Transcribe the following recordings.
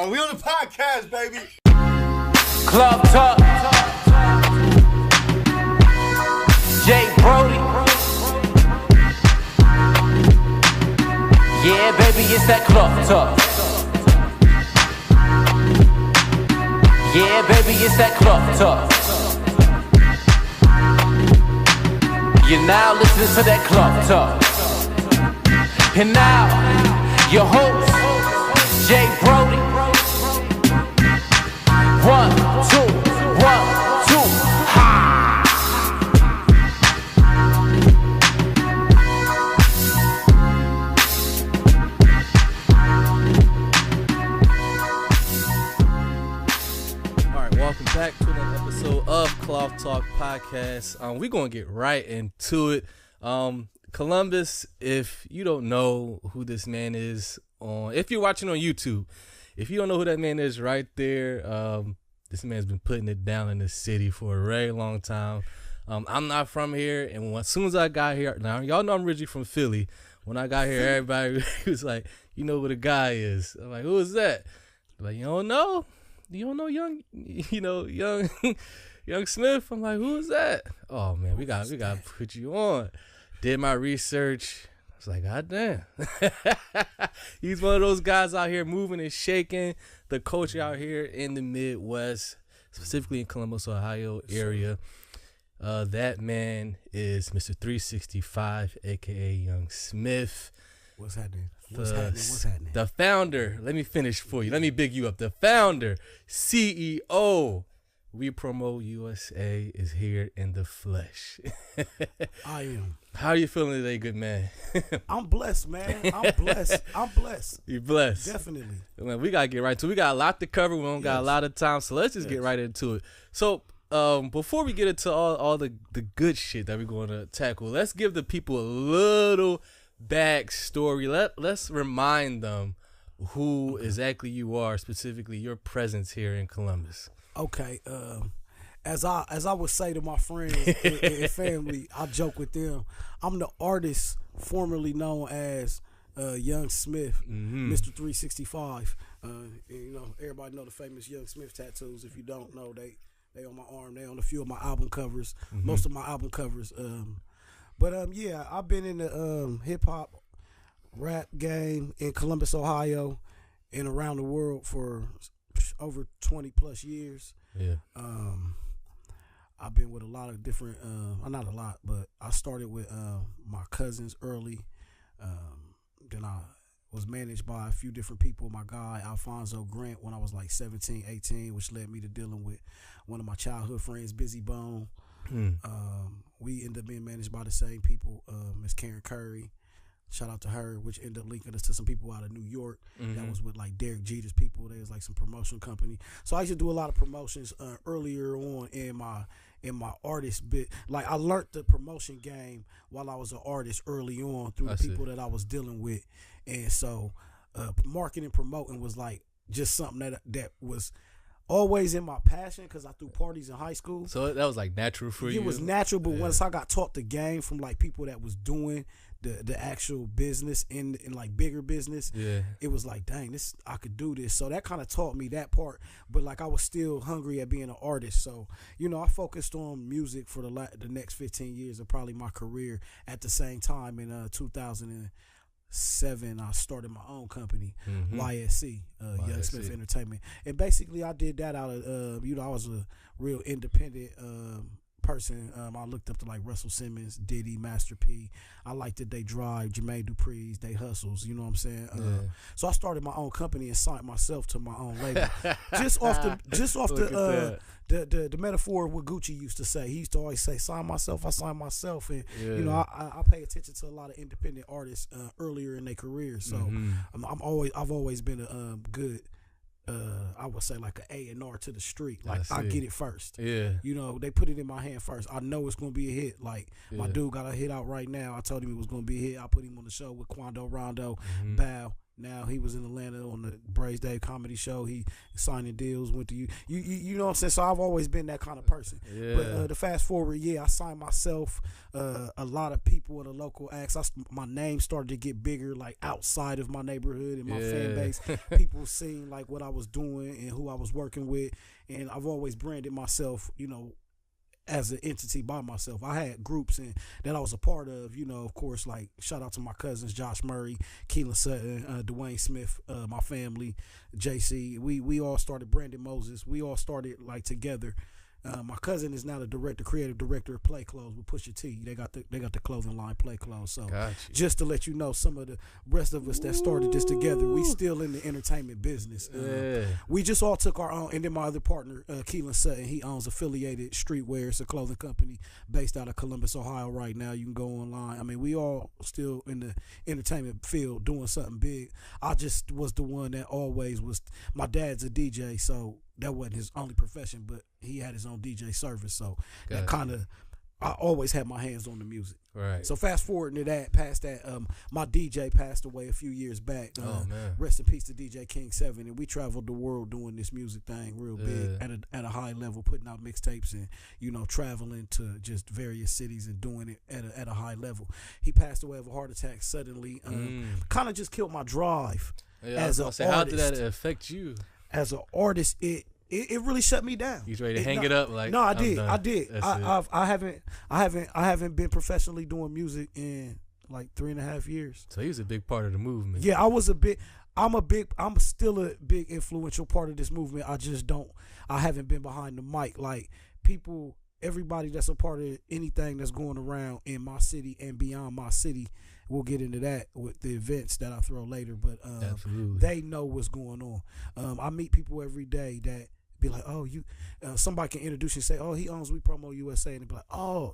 Oh, we on the podcast, baby. Club Talk. Jay Brody. Yeah, baby, it's that Club Talk. Yeah, baby, it's that Club Talk. You're now listening to that Club Talk. And now, your host, Jay Brody. 1, 2, 1, 2, ha! All right, welcome back to another episode of Cloth Talk Podcast. We're gonna get right into it. Columbus, if you don't know who this man is, if you're watching on YouTube, if you don't know who that man is right there, this man's been putting it down in the city for a very long time. I'm not from here, and as soon as I got here, now y'all know I'm Richie from Philly. When I got here, everybody was like, "You know who the guy is?" I'm like, "Who is that?" They're like, "You don't know? You don't know young Smith?" I'm like, "Who is that?" Oh man, we got to put you on. Did my research. I was like, God damn. He's one of those guys out here moving and shaking the culture out here in the Midwest, specifically in Columbus, Ohio area. That man is Mr. 365, a.k.a. Young Smith. What's happening? What's happening? The founder. Let me finish for you. Let me big you up. The founder, CEO, We Promote USA is here in the flesh. I am. How are you feeling today, good man? I'm blessed, man. I'm blessed. You're blessed. Definitely. Man, we got to get right to it. We got a lot to cover. We don't got a lot of time, so let's just get right into it. So before we get into all the good shit that we're going to tackle, let's give the people a little backstory. Let's remind them who exactly you are, specifically your presence here in Columbus. Okay, as I would say to my friends and family, I joke with them. I'm the artist formerly known as Young Smith, Mr. 365. You know, everybody know the famous Young Smith tattoos. If you don't know, they on my arm. They on a few of my album covers. Most of my album covers. Yeah, I've been in the hip hop rap game in Columbus, Ohio, and around the world for over 20 plus years. Yeah. I've been with a lot of different not a lot, but I started with my cousins early. Then I was managed by a few different people. My guy Alfonso Grant when I was like 17, 18, which led me to dealing with one of my childhood friends, Busy Bone. We ended up being managed by the same people, Miss Karen Curry. Shout out to her, which ended up linking us to some people out of New York. That was with like Derek Jeter's people. There was like some promotion company. So I used to do a lot of promotions earlier on in my artist bit. Like I learned the promotion game while I was an artist early on through the people that I was dealing with. And so marketing, promoting was like just something that was always in my passion because I threw parties in high school. So that was like natural for you? It was natural, but once I got taught the game from like people that was doing the actual business in like bigger business, it was like, dang, this I could do this. So that kind of taught me that part. But like I was still hungry at being an artist. So, you know, I focused on music for the next 15 years of probably my career. At the same time in 2007, I started my own company, YSC, Young Smith Entertainment. And basically I did that out of, I was a real independent person. I looked up to like Russell Simmons, Diddy, Master P. I liked that they drive, Jermaine Dupri's, they hustles, you know what I'm saying? So I started my own company and signed myself to my own label. just off the metaphor of what Gucci used to say. He used to always say, sign myself, I sign myself. And you know, I pay attention to a lot of independent artists earlier in their career. So I've always been a good I would say like an A&R to the street. Like I get it first. Yeah. You know, they put it in my hand first. I know it's gonna be a hit. Like my dude got a hit out right now. I told him it was gonna be a hit. I put him on the show with Quando Rondo, Bow, Now he was in Atlanta on the Braves Day comedy show. He signing deals, went to you know what I'm saying? So I've always been that kind of person. Yeah. But the fast forward, I signed myself. A lot of people in the local acts. My name started to get bigger, like outside of my neighborhood and my fan base. People seeing like what I was doing and who I was working with, and I've always branded myself, as an entity by myself. I had groups and that I was a part of, of course, like shout out to my cousins, Josh Murray, Keelan Sutton, Dwayne Smith, my family, JC. We all started Brandon Moses. We all started like together. My cousin is now the creative director of Play Clothes with Pusha T. They got the clothing line Play Clothes. So just to let you know, some of the rest of us that started this together, we still in the entertainment business. We just all took our own, and then my other partner, Keelan Sutton, he owns Affiliated Streetwear. It's a clothing company based out of Columbus, Ohio right now. You can go online. I mean, we all still in the entertainment field doing something big. I just was the one that always was. My dad's a DJ, so that wasn't his only profession, but he had his own DJ service. So that kind of, I always had my hands on the music. Right. So fast forward to that, past that, my DJ passed away a few years back. Man. Rest in peace to DJ King 7. And we traveled the world doing this music thing real big at a high level, putting out mixtapes and, traveling to just various cities and doing it at a high level. He passed away of a heart attack suddenly. Kind of just killed my drive as an artist. How did that affect you? As an artist, it really shut me down. You ready to hang it up? Like, no, I did. I haven't been professionally doing music in like 3.5 years. So he was a big part of the movement. Yeah, I'm still a big influential part of this movement. I haven't been behind the mic. Like everybody that's a part of anything that's going around in my city and beyond my city. We'll get into that with the events that I throw later, but they know what's going on. I meet people every day that be like, oh, somebody can introduce you and say, oh, he owns We Promo USA, and they be like, oh,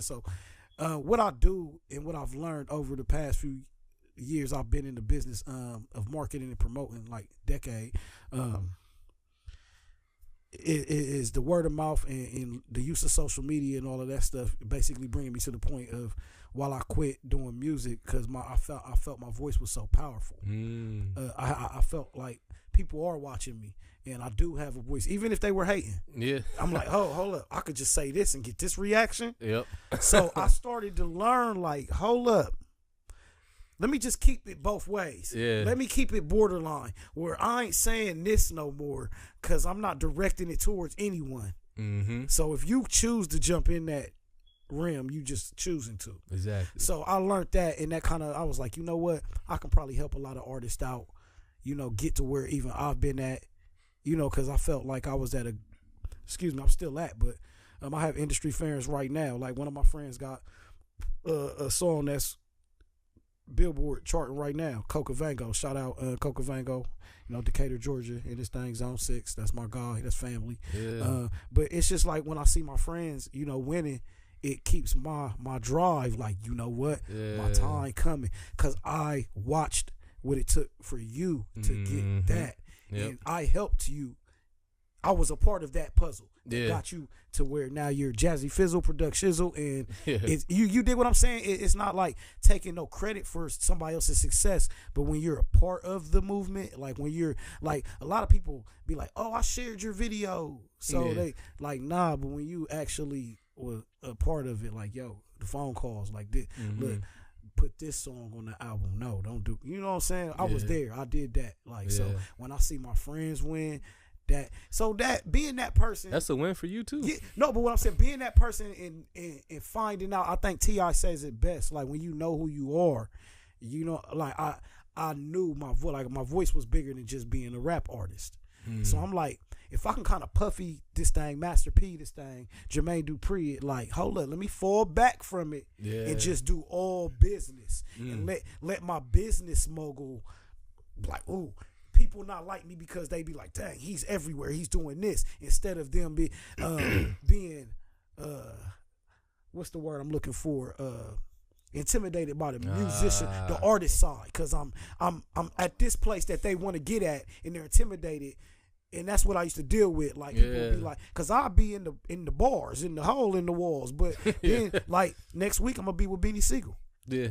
so what I do and what I've learned over the past few years, I've been in the business of marketing and promoting, like decade. It is the word of mouth and the use of social media and all of that stuff basically bringing me to the point of while I quit doing music because I felt my voice was so powerful. I felt like people are watching me and I do have a voice, even if they were hating. Yeah, I'm like, oh, hold up, I could just say this and get this reaction. Yep. So I started to learn, like, hold up. Let me just keep it both ways. Yeah. Let me keep it borderline where I ain't saying this no more because I'm not directing it towards anyone. Mm-hmm. So if you choose to jump in that rim, you just choosing to. Exactly. So I learned that, and that I was like, you know what? I can probably help a lot of artists out, get to where even I've been at, because I felt like I was at I'm still at, but I have industry fans right now. Like one of my friends got a song that's Billboard charting right now, Coca Vango. Shout out Coca Vango, Decatur, Georgia, and this thing Zone 6. That's my guy. That's family. Yeah. But it's just like when I see my friends, winning, it keeps my drive. Like, you know what? Yeah. My time coming. Because I watched what it took for you to get that. Yep. And I helped you. I was a part of that puzzle that got you to where now you're Jazzy Fizzle, Product Shizzle, and you did what I'm saying. It's not like taking no credit for somebody else's success, but when you're a part of the movement, like when you're like, a lot of people be like, oh, I shared your video. So they like, nah, but when you actually were a part of it, like, yo, the phone calls, like this, look, put this song on the album. No, don't do, you know what I'm saying? I was there. I did that. Like, so when I see my friends win, being that person, that's a win for you too. Yeah, no, but what I'm saying, being that person and finding out, I think T.I. says it best. Like when you know who you are, like I knew my voice. Like my voice was bigger than just being a rap artist. So I'm like, if I can kind of puffy this thing, Master P this thing, Jermaine Dupri, like, hold up, let me fall back from it and just do all business and let my business mogul, like, ooh. People not like me because they be like, dang, he's everywhere, he's doing this, instead of them being what's the word I'm looking for, intimidated by the musician, the artist side, because I'm at this place that they want to get at and they're intimidated. And that's what I used to deal with. Like people would be like, cause I'll be in the bars, in the hole in the walls, but then like next week I'm gonna be with Beanie Siegel. Yeah.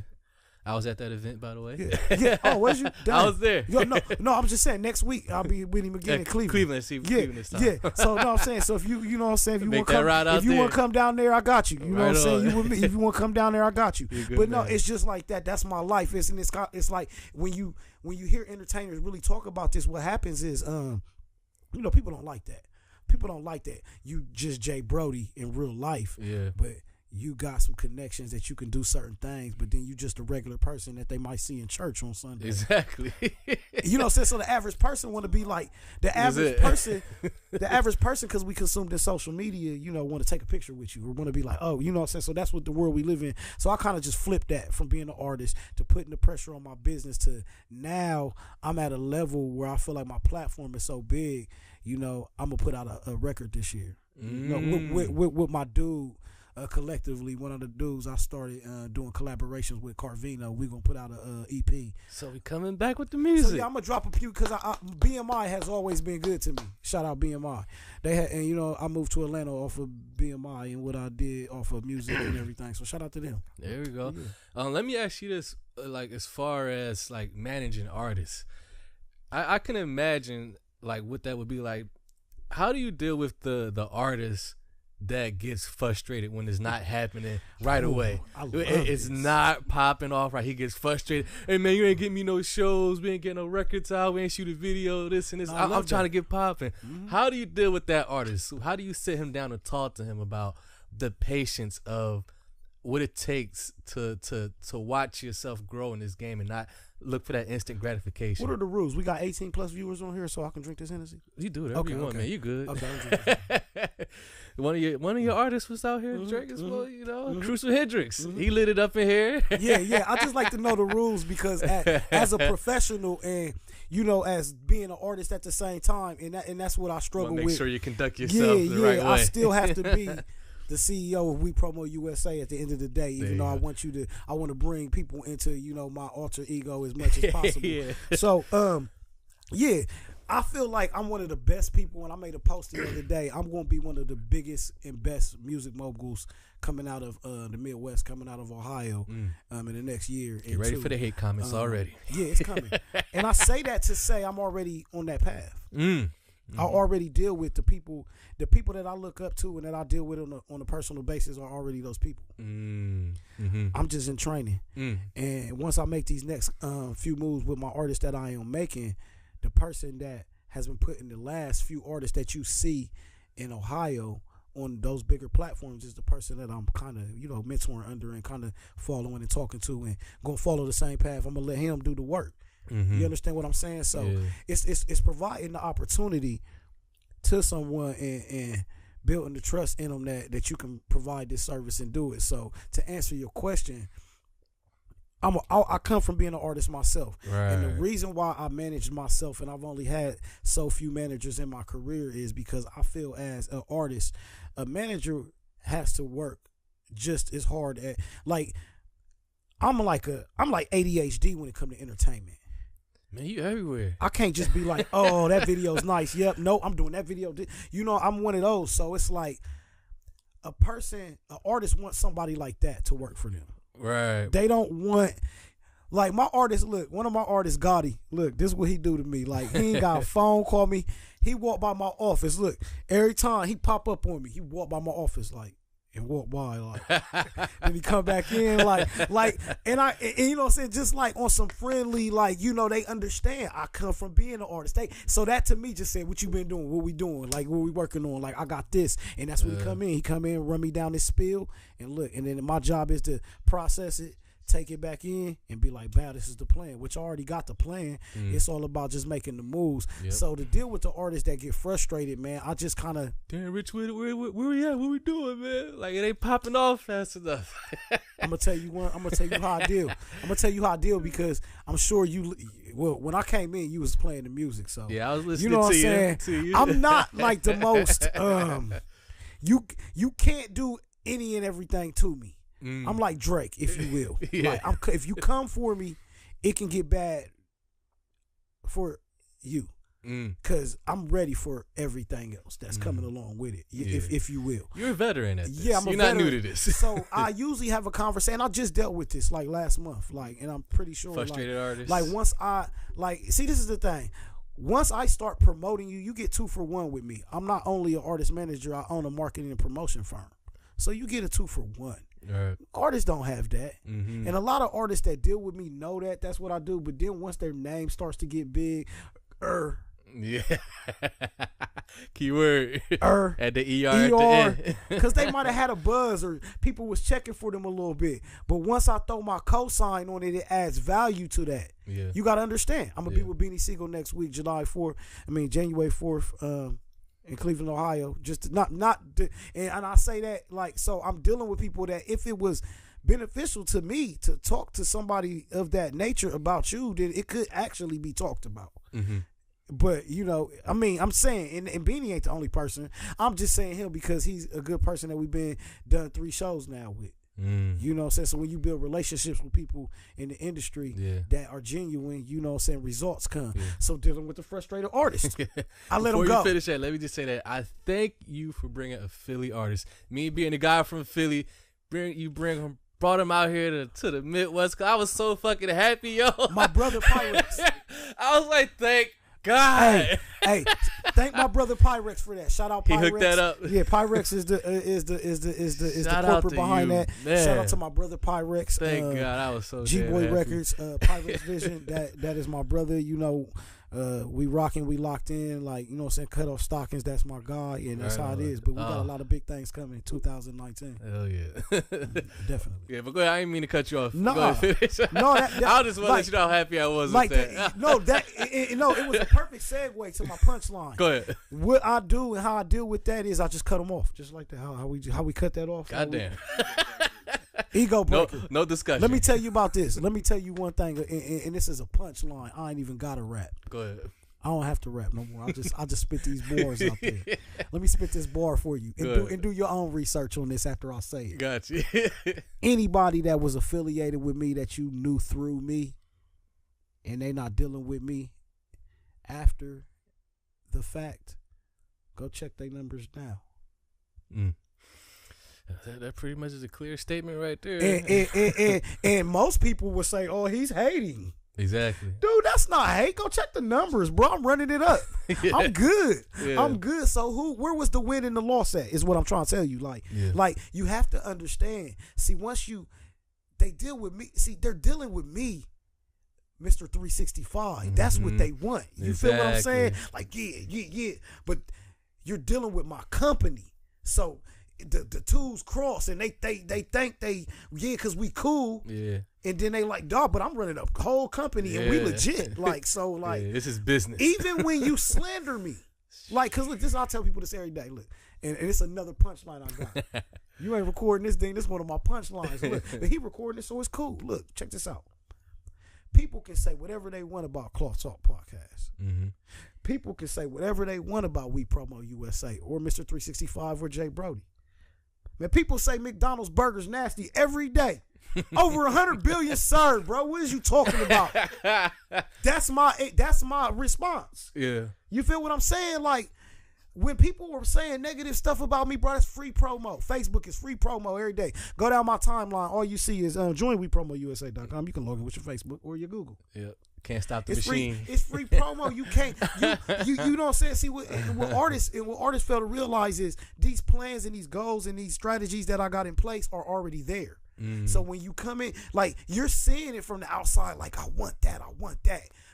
I was at that event, by the way. Yeah. Oh, was you? Dang. I was there. Yo, no, I'm just saying next week I'll be with him again in Cleveland. Cleveland this time. Yeah. So no, I'm saying, so if you know what I'm saying, if you Make want that to ride out come down there, I got you. You know what I'm saying? on. You with me. If you want to come down there, I got you. You're good, But no, man. it's just like that. That's my life. It's like when you hear entertainers really talk about this, what happens is people don't like that. People don't like that. You just Jay Brody in real life. Yeah. But you got some connections that you can do certain things, but then you just a regular person that they might see in church on Sunday. Exactly. You know what I'm saying? So the average person want to be like the average person, because we consume this social media, want to take a picture with you or want to be like, oh, you know what I'm saying? So that's what the world we live in. So I kind of just flipped that from being an artist to putting the pressure on my business to now I'm at a level where I feel like my platform is so big, I'm going to put out a record this year. With my dude. Collectively, one of the dudes I started doing collaborations with, Carvino. We're gonna put out a EP. So we coming back with the music. So yeah, I'm gonna drop a few because BMI has always been good to me. Shout out BMI. They had, and I moved to Atlanta off of BMI and what I did off of music and everything. So shout out to them. There we go. Yeah. Let me ask you this: like, as far as like managing artists, I can imagine like what that would be like. How do you deal with the artists that gets frustrated when it's not happening right away? It's not popping off right. He gets frustrated. Hey man, you ain't getting me no shows. We ain't getting no records out. We ain't shoot a video. This and this. I'm trying to get popping. Mm-hmm. How do you deal with that artist? How do you sit him down and talk to him about the patience of what it takes to watch yourself grow in this game and not look for that instant gratification? What are the rules? We got 18 plus viewers on here, so I can drink this Hennessy. You do whatever you want, man. You good? Okay. One of your artists was out here drinking, Crucial Hendrix. He lit it up in here. Yeah. I just like to know the rules because as a professional and as being an artist at the same time, and that's what I struggle with. Make sure you conduct yourself the right way. I still have to be the CEO of We Promo USA at the end of the day, even though I want to bring people into, my alter ego as much as possible. Yeah. So, I feel like I'm one of the best people, and I made a post the other day. I'm going to be one of the biggest and best music moguls coming out of the Midwest, coming out of Ohio in the next year. Get ready for the hate comments already. Yeah, it's coming. And I say that to say I'm already on that path. I already deal with the people that I look up to and that I deal with on a personal basis are already those people. I'm just in training. And once I make these next few moves with my artists that I am making, the person that has been putting the last few artists that you see in Ohio on those bigger platforms is the person that I'm kind of, mentoring under and kind of following and talking to and going to follow the same path. I'm going to let him do the work. You understand what I'm saying? So it's providing the opportunity to someone and building the trust in them that you can provide this service and do it. So to answer your question, I come from being an artist myself. Right. And the reason why I managed myself and I've only had so few managers in my career is because I feel as an artist, a manager has to work just as hard at I'm like ADHD when it comes to entertainment. Man, you everywhere. I can't just be like, oh, that video's nice. Yep, no, I'm doing that video. I'm one of those. So it's like an artist wants somebody like that to work for them. Right. They don't want, like my artist, look, one of my artists, Gotti, look, this is what he do to me. Like he ain't got a phone, call me. He walk by my office. Look, every time he pop up on me, he walk by my office and walk by then he come back in and you know what I'm saying, just like on some friendly, they understand I come from being an artist. So that to me just said, what you been doing, what we doing, what we working on, I got this, and that's when he come in, run me down this spiel and look, and then my job is to process it, take it back in and be like, wow, this is the plan, which I already got the plan. It's all about just making the moves. So to deal with the artists that get frustrated, man, I just kind of, damn, Rich, where we at? What we doing, man? Like, it ain't popping off fast enough. I'm gonna tell you how I deal. I'm gonna tell you how I deal because I'm sure when I came in, you was playing the music. So yeah, I was listening. You know what I'm saying? I'm not like the most. You can't do any and everything to me. I'm like Drake, if you will. If you come for me, it can get bad for you. because I'm ready for everything else that's coming along with it, if you will. You're a veteran at this. Yeah, You're not new to this. So I usually have a conversation. I just dealt with this like last month, like, and I'm pretty sure Frustrated artists. Like once I see, this is the thing. Once I start promoting you, you get 2 for 1 with me. I'm not only an artist manager, I own a marketing and promotion firm. So you get a 2 for 1. Right. Artists don't have that. And a lot of artists that deal with me know that. That's what I do. But then once their name starts to get big, yeah. Keyword. At the ER. at the end. Because they might have had a buzz or people was checking for them a little bit. But once I throw my cosign on it, it adds value to that. Yeah. You got to understand. I'm going to be with Beanie Siegel next week, January 4th, in Cleveland, Ohio. Just and I say that like, so I'm dealing with people that if it was beneficial to me to talk to somebody of that nature about you, then it could actually be talked about. But, you know, I mean, I'm saying, and Beanie ain't the only person. I'm just saying him because he's a good person that we've done 3 shows now with. You know what I'm saying? So when you build relationships with people in the industry that are genuine, you know what I'm saying, results come. So dealing with the frustrated artist, I let them go. Before you finish that, let me just say that I thank you for bringing a Philly artist. Me being a guy from Philly, brought him out here to the Midwest. Cause I was so fucking happy, yo. My brother Pyrex. I was like, thank God. Hey, thank my brother Pyrex for that. Shout out Pyrex. He hooked that up. Yeah, Pyrex is the corporate behind you, that. man. Shout out to my brother Pyrex. Thank God, I was so G-Boy damn Records, Pyrex Vision. That is my brother. You know, we rocking, we locked in. Like, you know what I'm saying, cut off stockings. That's my guy, and that's how it is. But we got a lot of big things coming in 2019. Hell yeah. Definitely. Yeah, but go ahead. I didn't mean to cut you off. No, go ahead, finish. No, I just want to let you know how happy I was like with that. it was a perfect segue to my punchline. Go ahead. What I do and how I deal with that is I just cut them off, just like that. How we cut that off. Goddamn. Ego breaker. No discussion. Let me tell you about this. Let me tell you one thing, and this is a punchline. I ain't even got to rap. Go ahead. I don't have to rap no more. I just spit these bars out there. Let me spit this bar for you and do your own research on this after I say it. Got you. Anybody that was affiliated with me that you knew through me, and they not dealing with me after the fact, go check their numbers now. That pretty much is a clear statement right there. And most people would say, "Oh, he's hating." Exactly. Dude, that's not hate. Go check the numbers, bro. I'm running it up. I'm good. Yeah. I'm good. So where was the win and the loss at is what I'm trying to tell you. Like you have to understand. See, once they deal with me. See, they're dealing with me, Mr. 365. That's what they want. You feel what I'm saying? Like, yeah. But you're dealing with my company. So the twos cross and they think because we cool. Yeah. And then they like, dog, but I'm running a whole company and we legit. Like, so like this is business. Even when you slander me. Like, cause look, I tell people this every day. Look, and it's another punchline I got. You ain't recording this thing, this is one of my punchlines. Look, but he recording it, so it's cool. Look, check this out. People can say whatever they want about Cloth Talk Podcast. People can say whatever they want about We Promo USA or Mr. 365 or Jay Brody. Man, people say McDonald's burgers nasty every day. Over 100 billion served, bro. What is you talking about? That's my response. Yeah. You feel what I'm saying? Like, when people were saying negative stuff about me, bro, that's free promo. Facebook is free promo every day. Go down my timeline. All you see is join WePromoUSA.com. You can log in with your Facebook or your Google. Yeah. Can't stop the machine. It's free promo. You can't. You know what I'm saying? See, what artists fail to realize is these plans and these goals and these strategies that I got in place are already there. So when you come in, like, you're seeing it from the outside, like, I want that.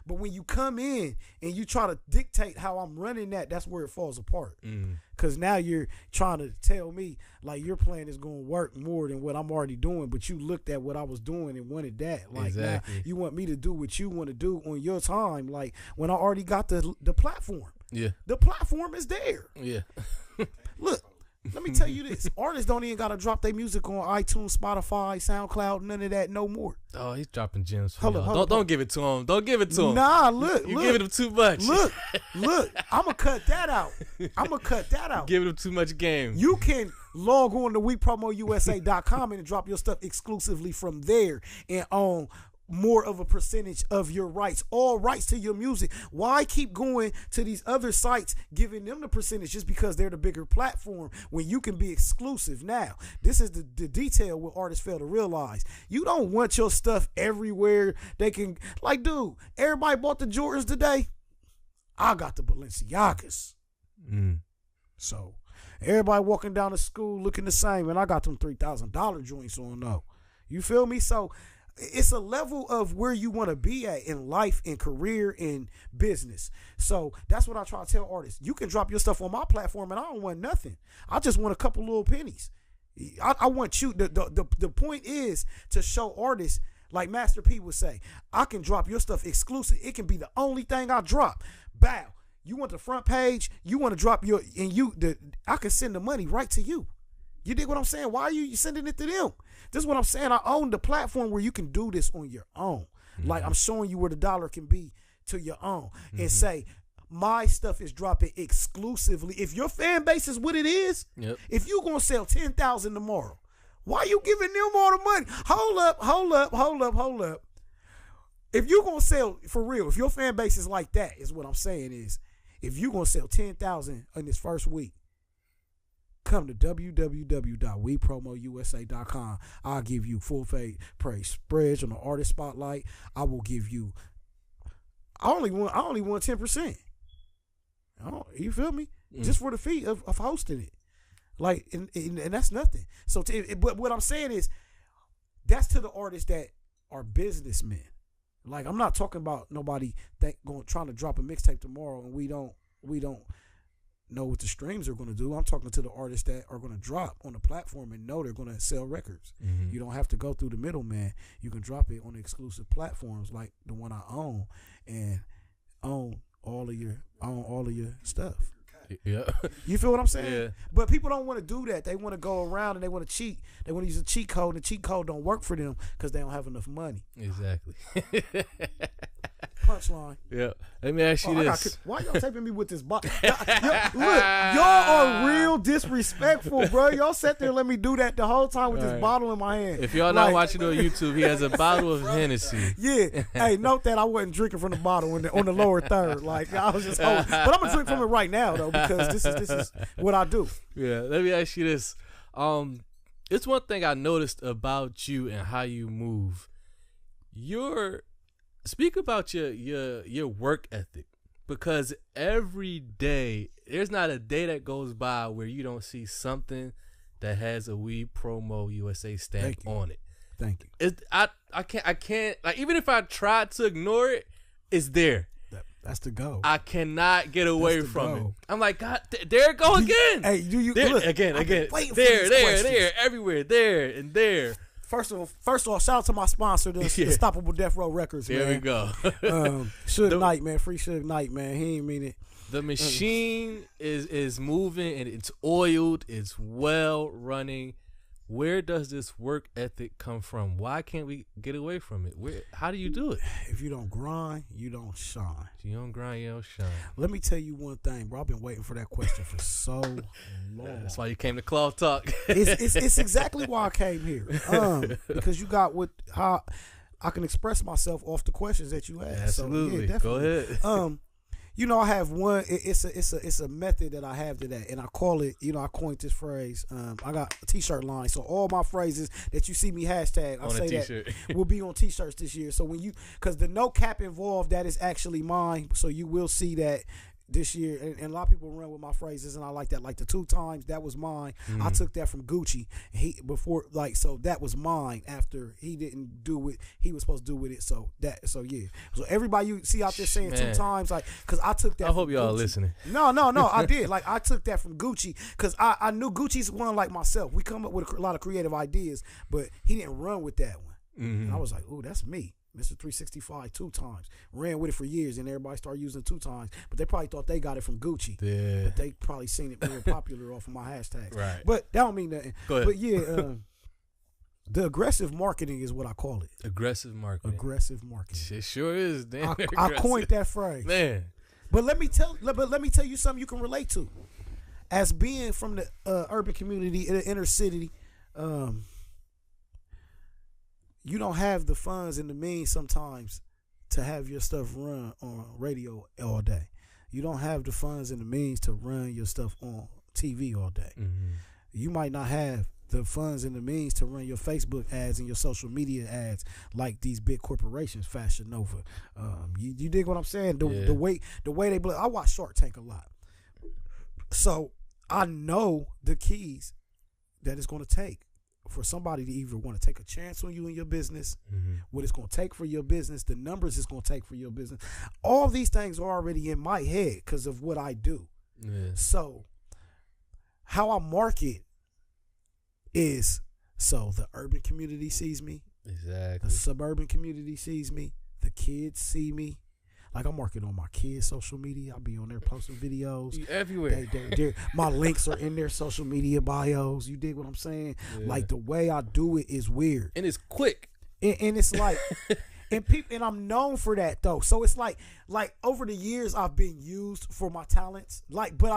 But when you come in and you try to dictate how I'm running that's where it falls apart. Because now you're trying to tell me, like, your plan is going to work more than what I'm already doing. But you looked at what I was doing and wanted that. Like, exactly. Now you want me to do what you want to do on your time, like, when I already got the platform. Yeah. The platform is there. Yeah. Look. Let me tell you this. Artists don't even got to drop their music on iTunes, Spotify, SoundCloud, none of that no more. Oh, he's dropping gems for y'all. Don't give it to him. Don't give it to him. Nah, look. You're giving him too much. Look. I'm going to cut that out. Giving him too much game. You can log on to WePromoUSA.com and drop your stuff exclusively from there and on more of a percentage of your rights, all rights to your music. Why keep going to these other sites, giving them the percentage just because they're the bigger platform when you can be exclusive? Now, this is the detail what artists fail to realize. You don't want your stuff everywhere. They can, like, dude, everybody bought the Jordans today. I got the Balenciagas. So everybody walking down the school looking the same, and I got them $3,000 joints on though. You feel me? So it's a level of where you want to be at in life, in career, in business. So that's what I try to tell artists. You can drop your stuff on my platform and I don't want nothing. I just want a couple little pennies. I want you, the point is to show artists, like Master P would say, I can drop your stuff exclusive. It can be the only thing I drop. Bow. You want the front page, you want to drop your, and I can send the money right to you. You dig what I'm saying? Why are you sending it to them? This is what I'm saying. I own the platform where you can do this on your own. Like, I'm showing you where the dollar can be to your own, and say, my stuff is dropping exclusively. If your fan base is what it is, if you're going to sell 10,000 tomorrow, why are you giving them all the money? Hold up. If you're going to sell, for real, if your fan base is like that, is what I'm saying is, if you're going to sell 10,000 in this first week, come to www.wepromousa.com. I'll give you full praise spreads on the artist spotlight. I will give you, I only want 10%. You feel me? Just for the fee of hosting it. Like, and that's nothing. So, but what I'm saying is, that's to the artists that are businessmen. Like, I'm not talking about nobody trying to drop a mixtape tomorrow and we don't know what the streams are going to do. I'm talking to the artists that are going to drop on the platform and know they're going to sell records. You don't have to go through the middleman. You can drop it on the exclusive platforms like the one I own, and own all of your stuff. Yeah. You feel what I'm saying? Yeah. But people don't want to do that. They want to go around and they want to cheat. They want to use a cheat code, and the cheat code don't work for them because they don't have enough money. Exactly. Punchline. Yeah. Let me ask you this. Why y'all taping me with this bottle? Look, y'all are real disrespectful, bro. Y'all sat there and let me do that the whole time with this bottle in my hand. If y'all not watching on YouTube, he has a bottle of Hennessy. Yeah. Hey, note that I wasn't drinking from the bottle on the lower third. Like, I was just holding. But I'm going to drink from it right now, though, because this is what I do. Yeah. Let me ask you this. It's one thing I noticed about you and how you move. Speak about your work ethic, because every day, there's not a day that goes by where you don't see something that has a We Promo USA stamp on it. Thank you. I can't like, even if I tried to ignore it, it's there. That's the go. I cannot get away from it. I'm like, God, there it go again. Hey, do you there, look again? There, everywhere, there and there. First of all, shout out to my sponsor, the Unstoppable Death Row Records. There we go. Suge Knight, man, free Suge Knight, man. He ain't mean it. The machine is moving and it's oiled. It's well running. Where does this work ethic come from? Why can't we get away from it? How do you do it? If you don't grind, you don't shine. If you don't grind, you don't shine. Let me tell you one thing, bro. I've been waiting for that question for so long. That's why you came to Cloth Talk. It's exactly why I came here. Because you got how I can express myself off the questions that you asked. Absolutely. So, yeah, definitely. Go ahead. I have one. It's a method that I have to that, and I call it. I coined this phrase. I got a T-shirt line, so all my phrases that you see me hashtag, I say that will be on T-shirts this year. So because the no cap involved, that is actually mine. So you will see that this year, and a lot of people run with my phrases, and I like that. Like the 2 times, that was mine. I took that from Gucci. So that was mine after he didn't do what he was supposed to do with it. So yeah. So everybody you see out there saying 2 times, like, because I took that. I hope y'all listening. No, I did. Like, I took that from Gucci because I knew Gucci's one like myself. We come up with a lot of creative ideas, but he didn't run with that one. And I was like, ooh, that's me. Mr. 365 2 times. Ran with it for years, and everybody started using it 2 times. But they probably thought they got it from Gucci. Yeah. But they probably seen it more popular off of my hashtags. Right. But that don't mean nothing. Go ahead. But yeah, the aggressive marketing is what I call it. Aggressive marketing. Aggressive marketing. It sure is. Damn, I coined that phrase. Man. But let me tell you something you can relate to. As being from the urban community in the inner city, you don't have the funds and the means sometimes to have your stuff run on radio all day. You don't have the funds and the means to run your stuff on TV all day. Mm-hmm. You might not have the funds and the means to run your Facebook ads and your social media ads like these big corporations, Fashion Nova. You dig what I'm saying? The way they blow. I watch Shark Tank a lot, so I know the keys that it's going to take for somebody to either want to take a chance on you in your business, what it's going to take for your business, the numbers it's going to take for your business. All these things are already in my head because of what I do. Yeah. So how I market is, so the urban community sees me. Exactly. The suburban community sees me. The kids see me. Like, I'm working on my kids' social media. I'll be on there posting videos. You everywhere. My links are in their social media bios. You dig what I'm saying? Yeah. Like, the way I do it is weird. And it's quick. And it's like, and I'm known for that, though. So it's like over the years, I've been used for my talents. Like, but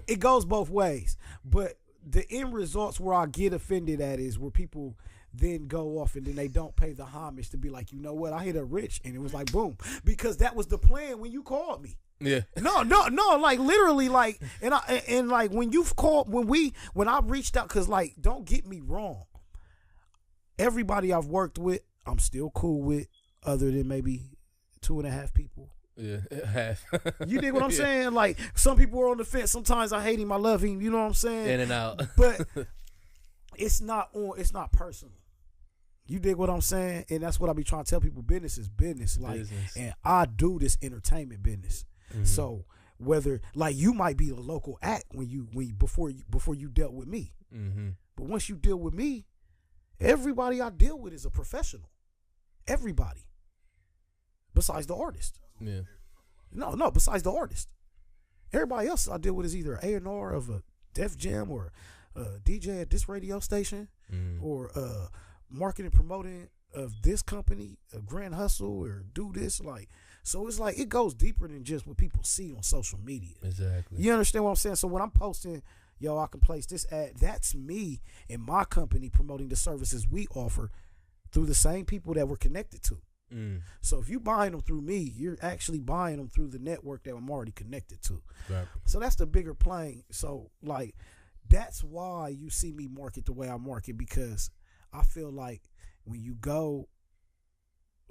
it goes both ways. But the end results where I get offended at is where people then go off and then they don't pay the homage to be like, you know what, I hit a Rich, and it was like boom, because that was the plan when you called me. Yeah. No, like literally, like, and like when you've called, when I reached out, because like, don't get me wrong, everybody I've worked with, I'm still cool with, other than maybe 2.5 people. Yeah, half. You dig what I'm saying? Like, some people are on the fence. Sometimes I hate him, I love him. You know what I'm saying? In and out. But it's not personal. You dig what I'm saying? And that's what I be trying to tell people. Business is business. Like, and I do this entertainment business. Mm-hmm. So whether, like, you might be a local act before you dealt with me. Mm-hmm. But once you deal with me, everybody I deal with is a professional. Everybody. Besides the artist. Yeah. No, besides the artist. Everybody else I deal with is either A&R of a Def Jam or a DJ at this radio station, or marketing promoting of this company, a Grand Hustle, or do this. Like, so it's like, it goes deeper than just what people see on social media. Exactly. You understand what I'm saying? So when I'm posting, yo, I can place this ad, that's me and my company promoting the services we offer through the same people that we're connected to. So if you buying them through me, you're actually buying them through the network that I'm already connected to. Right. So that's the bigger plane. So like, that's why you see me market the way I market, because I feel like when you go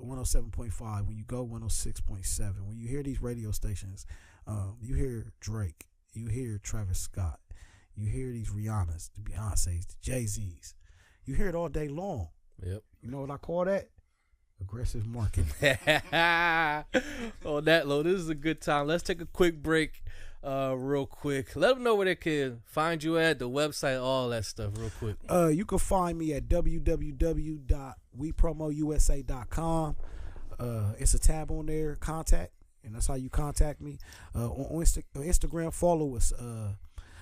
107.5, when you go 106.7, when you hear these radio stations, you hear Drake, you hear Travis Scott, you hear these Rihannas, the Beyoncés, the Jay-Z's, you hear it all day long. Yep. You know what I call that? Aggressive marketing. On that low, this is a good time. Let's take a quick break, real quick. Let them know where they can find you at, the website, all that stuff, real quick. You can find me at www.wepromousa.com. It's a tab on there, contact, and that's how you contact me. On Instagram, follow us.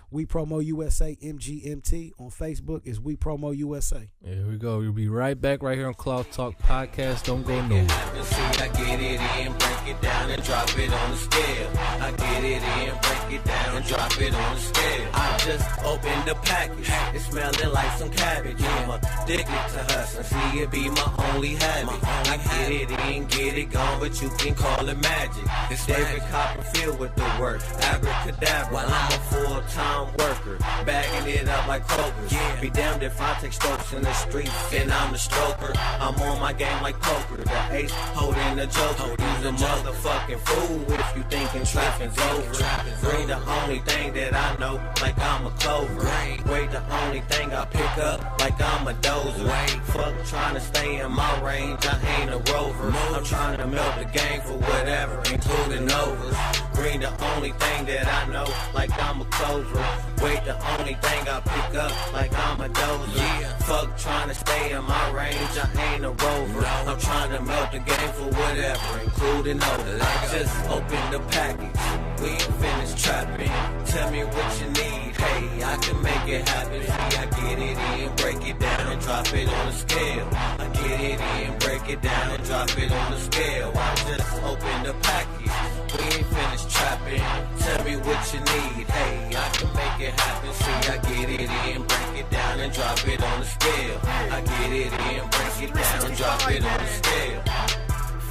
We Promo USA MGMT. On Facebook is We Promo USA. Here we go. We'll be right back right here on Cloud Talk Podcast. Don't go nowhere. I get it in, break it down and drop it on the scale. I get it in, break it down and drop it on the scale. I just opened the package. It smelling like some cabbage. I'm addicted to hustle. See, it be my only habit. I get it in, get it gone, but you can call it magic. It's David Copperfield with the work. Abracadabra. While I'm a full-time worker, bagging it up like Kroger's. Be damned if I take strokes in the street and I'm the stroker. I'm on my game like poker. The ace holding the joker. Use a motherfucking fool if you thinking trapping's over. Green the only thing that I know, like I'm a clover. Wait, the only thing I pick up, like I'm a dozer. Fuck trying to stay in my range, I ain't a rover. I'm trying to melt the game for whatever, including overs. Green the only thing that I know, like I'm a clover. Wait, the only thing I pick up, like I'm a dozer. Fuck trying to stay in my range, I ain't a rover. I'm trying to melt the game for whatever, including overs. I just opened the package, we ain't finished trapping. Tell me what you need, hey, I can make it happen. See, I get it in, break it down and drop it on the scale. I get it in, break it down and drop it on the scale. I just opened the package, we ain't finished trapping. Tell me what you need. Hey, I can make it happen. See, I get it in, break it down and drop it on the scale. I get it in, break it down and drop it on the scale.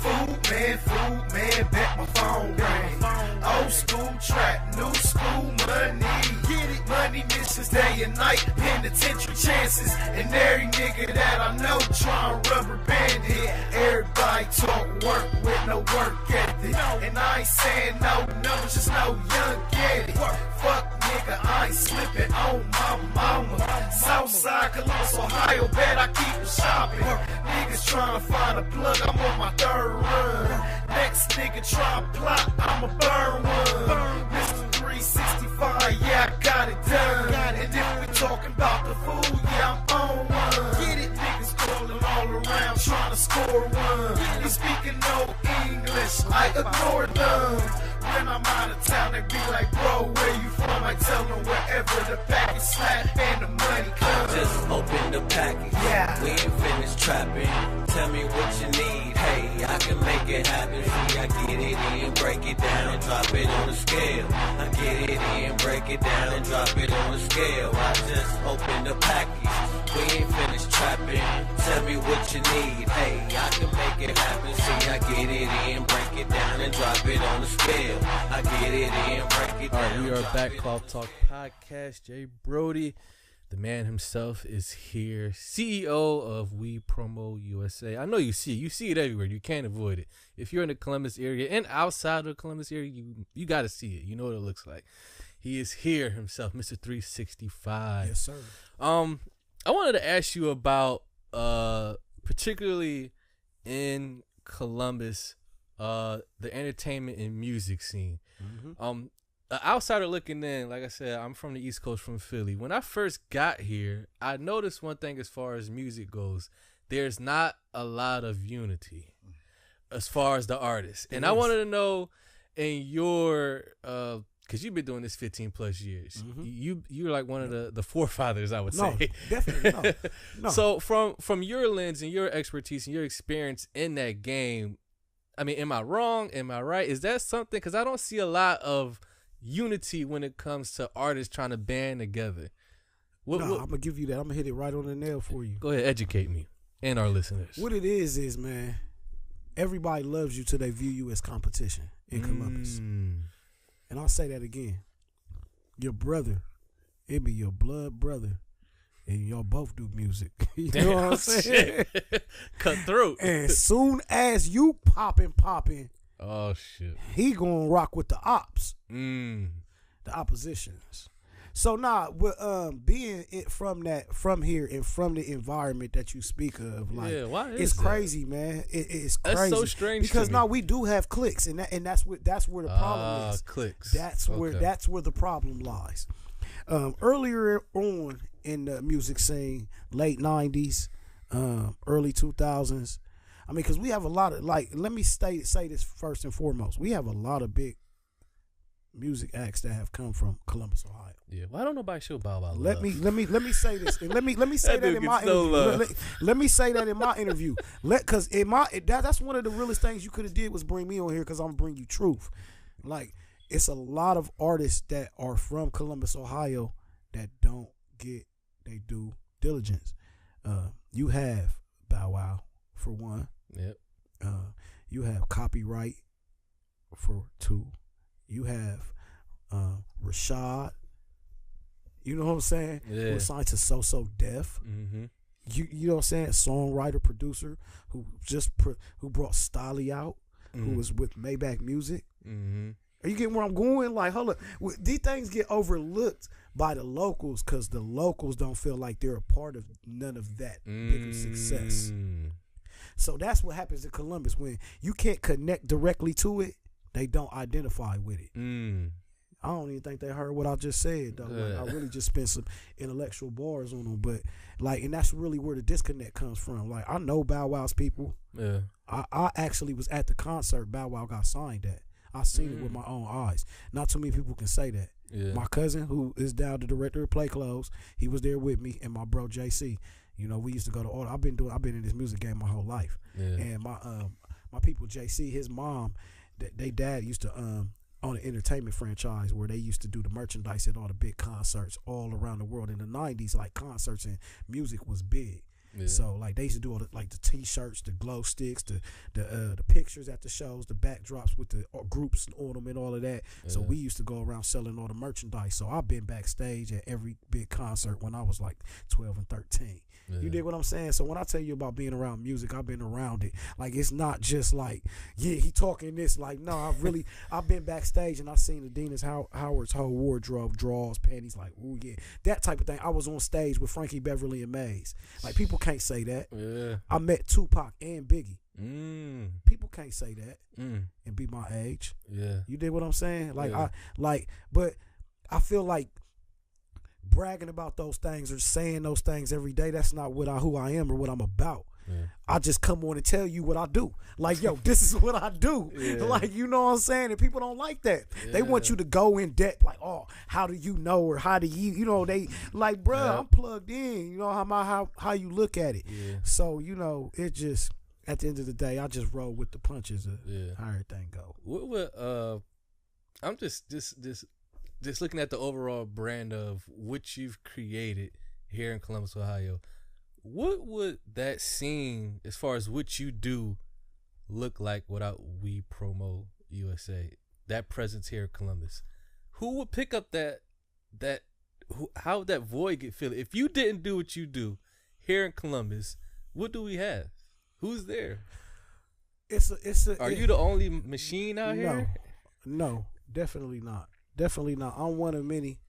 Food man, bet my phone ring. Old school trap, new school money. Get it, money missions day and night, penitentiary chances. And every nigga that I know trying rubber band it. Everybody talk work with no work ethic. And I ain't saying no numbers, just no young get it. Fuck nigga, I ain't slipping on my mama. Southside Columbus, Ohio, bet I keep it shopping. Niggas trying to find a plug, I'm on my third run. Next nigga try to plot, I'ma burn one. Mr. 365, yeah, I got it done. And if we talking about the food, yeah, I'm on one. Get it, niggas calling all around, trying to score one. They speaking no English, I ignore them. When I'm out of town, they be like, bro, where you from? I tell them wherever the package slap and the money comes. Just open the package. Yeah. We ain't finished trapping. Tell me what you need. Hey, I can make it happen. See, I get it in, break it down and drop it on the scale. I get it in, break it down and drop it on the scale. I just open the package. We ain't finished trapping. Tell me what you need. Hey, I can make it happen. See, I get it in, break it down and drop it on the scale. I get it in, break it down. All right, we are back. Cloth Talk Podcast. Jay Brody, the man himself, is here. CEO of We Promo USA. I know you see it. You see it everywhere. You can't avoid it. If you're in the Columbus area and outside of the Columbus area, you got to see it. You know what it looks like. He is here himself, Mr. 365. Yes, sir. I wanted to ask you about, particularly in Columbus, the entertainment and music scene. Mm-hmm. An outsider looking in, like I said, I'm from the East Coast, from Philly. When I first got here, I noticed one thing as far as music goes. There's not a lot of unity as far as the artists. And I wanted to know, in your, because you've been doing this 15 plus years, you're like one of the forefathers, I would say. No, definitely no. So from your lens and your expertise and your experience in that game, I mean, am I wrong? Am I right? Is that something? Because I don't see a lot of unity when it comes to artists trying to band together. I'm going to give you that. I'm going to hit it right on the nail for you. Go ahead, educate me and our listeners. What it is, man, everybody loves you till they view you as competition in Columbus. And I'll say that again. Your brother, it be your blood brother, and y'all both do music. You know what I'm saying? Cutthroat. And soon as you popping, oh shit, he gonna rock with the ops, the oppositions. So with being it from here and from the environment that you speak of, like, why is it's that? Crazy, man. It's crazy. That's so strange because to me. we do have cliques, and that's where the problem is. Cliques. That's where the problem lies. Earlier on in the music scene, late 90s, early 2000s. I mean, because we have a lot of, like, let me say this first and foremost. We have a lot of big music acts that have come from Columbus, Ohio. Yeah, why don't nobody show Bow Wow love? Let me say this, and let me say that in my interview. Let me say that in my interview. Because that's one of the realest things you could have did was bring me on here, because I'm gonna bring you truth. Like, it's a lot of artists that are from Columbus, Ohio, that don't get they due diligence. You have Bow Wow for one. Yep. You have Copyright for two. You have Rashad. You know what I'm saying? Yeah. Who's signed to So Def. Mm-hmm. You know what I'm saying? Songwriter, producer who brought Stolly out, who was with Maybach Music. Mm-hmm. Are you getting where I'm going? Like, hold up. These things get overlooked by the locals because the locals don't feel like they're a part of none of that bigger success. So that's what happens in Columbus. When you can't connect directly to it, they don't identify with it. I don't even think they heard what I just said, though. Like, I really just spent some intellectual bars on them. But, like, and that's really where the disconnect comes from. Like, I know Bow Wow's people. Yeah. I actually was at the concert Bow Wow got signed at. I seen it with my own eyes. Not too many people can say that. Yeah. My cousin, who is now the director of Play Clothes, he was there with me, and my bro JC. You know, we used to go to all. I've been in this music game my whole life. Yeah. And my people, JC, his mom, they dad used to on an entertainment franchise where they used to do the merchandise at all the big concerts all around the world in the 90s. Like concerts and music was big. Yeah. So like they used to do all the, like the T-shirts, the glow sticks, the pictures at the shows, the backdrops with the groups on them and all of that. Yeah. So we used to go around selling all the merchandise. So I've been backstage at every big concert when I was like 12 and 13. Yeah. You dig what I'm saying? So when I tell you about being around music, I've been around it. Like it's not just like, yeah, he talking this. Like no, I've been backstage and I've seen Adina's Howard's whole wardrobe, drawers, panties. Like ooh yeah, that type of thing. I was on stage with Frankie Beverly and Maze. Like people can't say that. Yeah. I met Tupac and Biggie. People can't say that and be my age. Yeah. You dig what I'm saying? Like but I feel like bragging about those things or saying those things every day, that's not who I am or what I'm about. Yeah. I just come on and tell you what I do. Like, yo, this is what I do. Yeah. Like, you know what I'm saying? And people don't like that. Yeah. They want you to go in depth, like, oh, how do you know or how do you know, they like, bruh, I'm plugged in. You know how you look at it. Yeah. So, you know, it just, at the end of the day, I just roll with the punches of how everything go. I'm just looking at the overall brand of what you've created here in Columbus, Ohio. What would that scene, as far as what you do, look like without We Promo USA? That presence here in Columbus. Who would pick up how would that void get filled? If you didn't do what you do here in Columbus, what do we have? Who's there? Are you the only machine out here? No, definitely not. Definitely not. I'm one of many.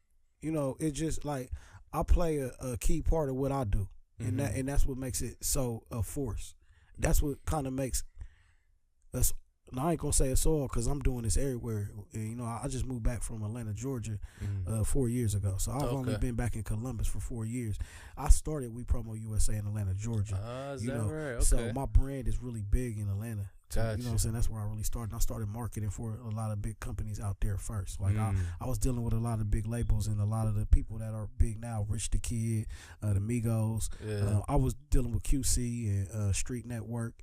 You know, it's just like I play a key part of what I do. And that's what makes it so a force. That's what kind of makes us. Now I ain't gonna say it's all because I'm doing this everywhere. And, you know, I just moved back from Atlanta, Georgia, 4 years ago. So I've only been back in Columbus for 4 years. I started We Promo USA in Atlanta, Georgia. Is that right? Okay. So my brand is really big in Atlanta. Gotcha. You know what I'm saying? That's where I really started. I started marketing for a lot of big companies out there first. Like I was dealing with a lot of big labels and a lot of the people that are big now, Rich the Kid, the Migos. Yeah. I was dealing with QC and Street Network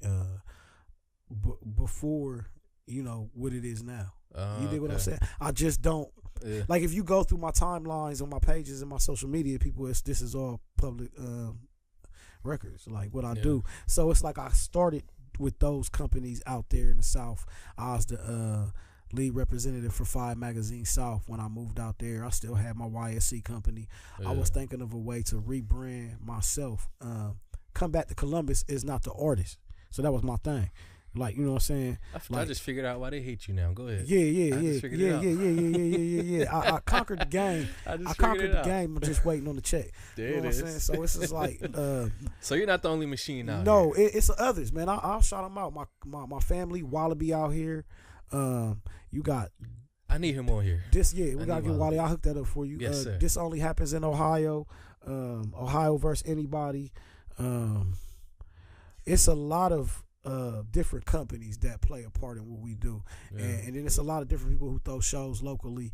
before, you know, what it is now. You dig what I'm saying? I just don't. Yeah. Like if you go through my timelines on my pages and my social media, people, this is all public records, like what I do. So it's like I started with those companies out there in the South. I was the lead representative for 5 Magazine South when I moved out there. I still had my YSC company. I was thinking of a way to rebrand myself. Come back to Columbus is not the artist. So that was my thing. Like, you know what I'm saying? I just figured out why they hate you now. Go ahead. Yeah. I conquered the game. I conquered the game. I'm just waiting on the check. There you know what I'm saying? So it's just like. So you're not the only machine now. No, it's others, man. I'll shout them out. My family, Wallaby out here. You got. I need him on here. We gotta get Wally. I'll hook that up for you. Yes, sir. This only happens in Ohio. Ohio versus anybody. It's a lot of different companies that play a part in what we do, and then it's a lot of different people who throw shows locally,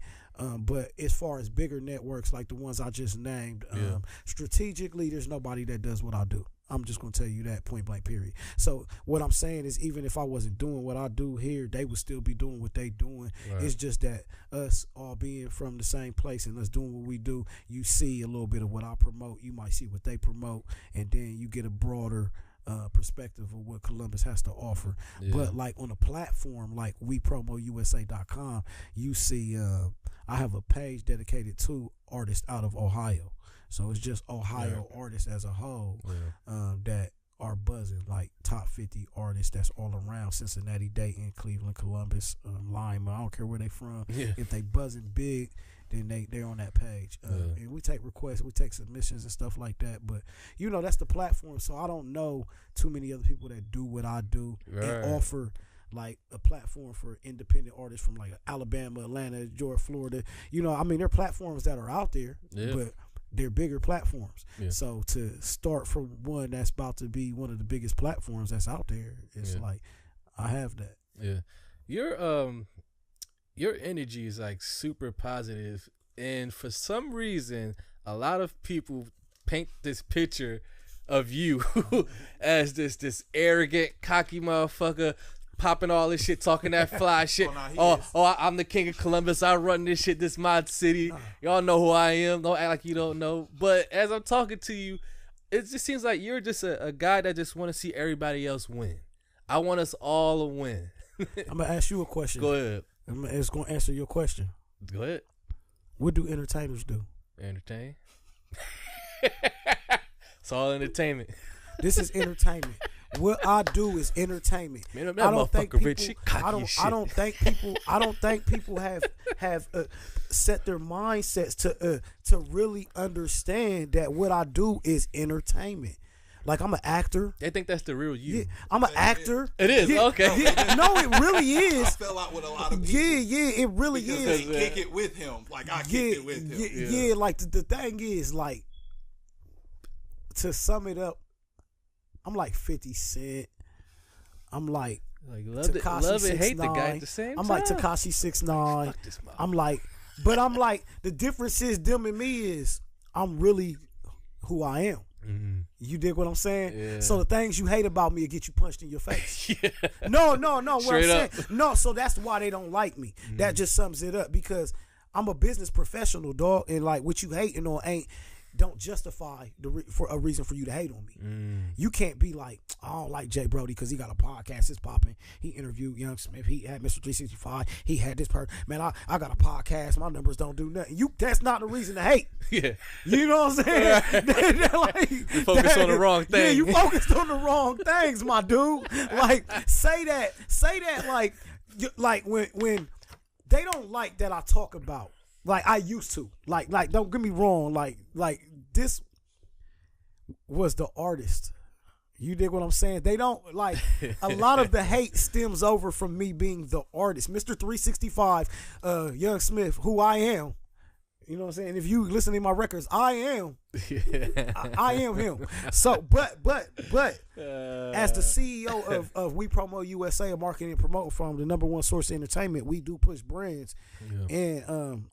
but as far as bigger networks like the ones I just named, strategically there's nobody that does what I do. I'm just going to tell you that point blank period. So what I'm saying is, even if I wasn't doing what I do here, they would still be doing what they doing. Right. It's just that us all being from the same place and us doing what we do, you see a little bit of what I promote, you might see what they promote, and then you get a broader perspective of what Columbus has to offer. But like on a platform like WePromoUSA.com, you see I have a page dedicated to artists out of Ohio. So it's just Ohio artists as a whole that are buzzing, like top 50 artists that's all around Cincinnati, Dayton, Cleveland, Columbus, Lima. I don't care where they from. If they buzzing big, then they're on that page. And we take requests, we take submissions and stuff like that. But, you know, that's the platform. So I don't know too many other people that do what I do and offer like a platform for independent artists from like Alabama, Atlanta, Georgia, Florida. You know, I mean, there are platforms that are out there, but they're bigger platforms. So to start from one that's about to be one of the biggest platforms that's out there, it's like I have that. Your energy is like super positive, and for some reason a lot of people paint this picture of you as this arrogant, cocky motherfucker, popping all this shit, talking that fly shit. I'm the king of Columbus. I run this shit. This my city. Y'all know who I am. Don't act like you don't know. But as I'm talking to you, it just seems like you're just a guy that just want to see everybody else win. I want us all to win. I'm going to ask you a question. Go ahead. It's going to answer your question. Go ahead. What do entertainers do? Entertain. It's all entertainment. This is entertainment. What I do is entertainment. Man, I don't think people. Richie, I don't think people. I don't think people have set their mindsets to really understand that what I do is entertainment. Like, I'm an actor. They think that's the real you. Yeah, I'm an actor. It is, okay. Yeah, no, it really is. I fell out with a lot of people. Yeah, it really because is. they kick it with him. Like, I kick it with him. Yeah, like the thing is, like, to sum it up, I'm like 50 Cent. I'm like love Tekashi and hate 6ix9ine. the guy at the same time. I'm like Tekashi 6ix9ine. Fuck this mother. I'm like the difference is them and me is I'm really who I am. Mm-hmm. You dig what I'm saying? Yeah. So the things you hate about me will get you punched in your face. Yeah. No. What Straight I'm up. saying, no. So that's why they don't like me. Mm-hmm. That just sums it up because I'm a business professional, dog, and like what you hating on don't justify for a reason for you to hate on me. You can't be like, I don't like Jay Brody because he got a podcast. It's popping. He interviewed Young Smith. He had Mr. 365. He had this person. Man, I got a podcast. My numbers don't do nothing. That's not the reason to hate. Yeah. You know what I'm saying? You focus on the wrong thing. Yeah, you focused on the wrong things, my dude. Like, say that like when they don't like that I talk about. Like I used to. Like don't get me wrong. Like this was the artist. You dig what I'm saying? They don't like a lot of the hate stems over from me being the artist. Mr. 365, Young Smith, who I am. You know what I'm saying? If you listen to my records, I am. I am him. So but as the CEO of We Promo USA, a marketing and promote from the #1 source of entertainment, we do push brands and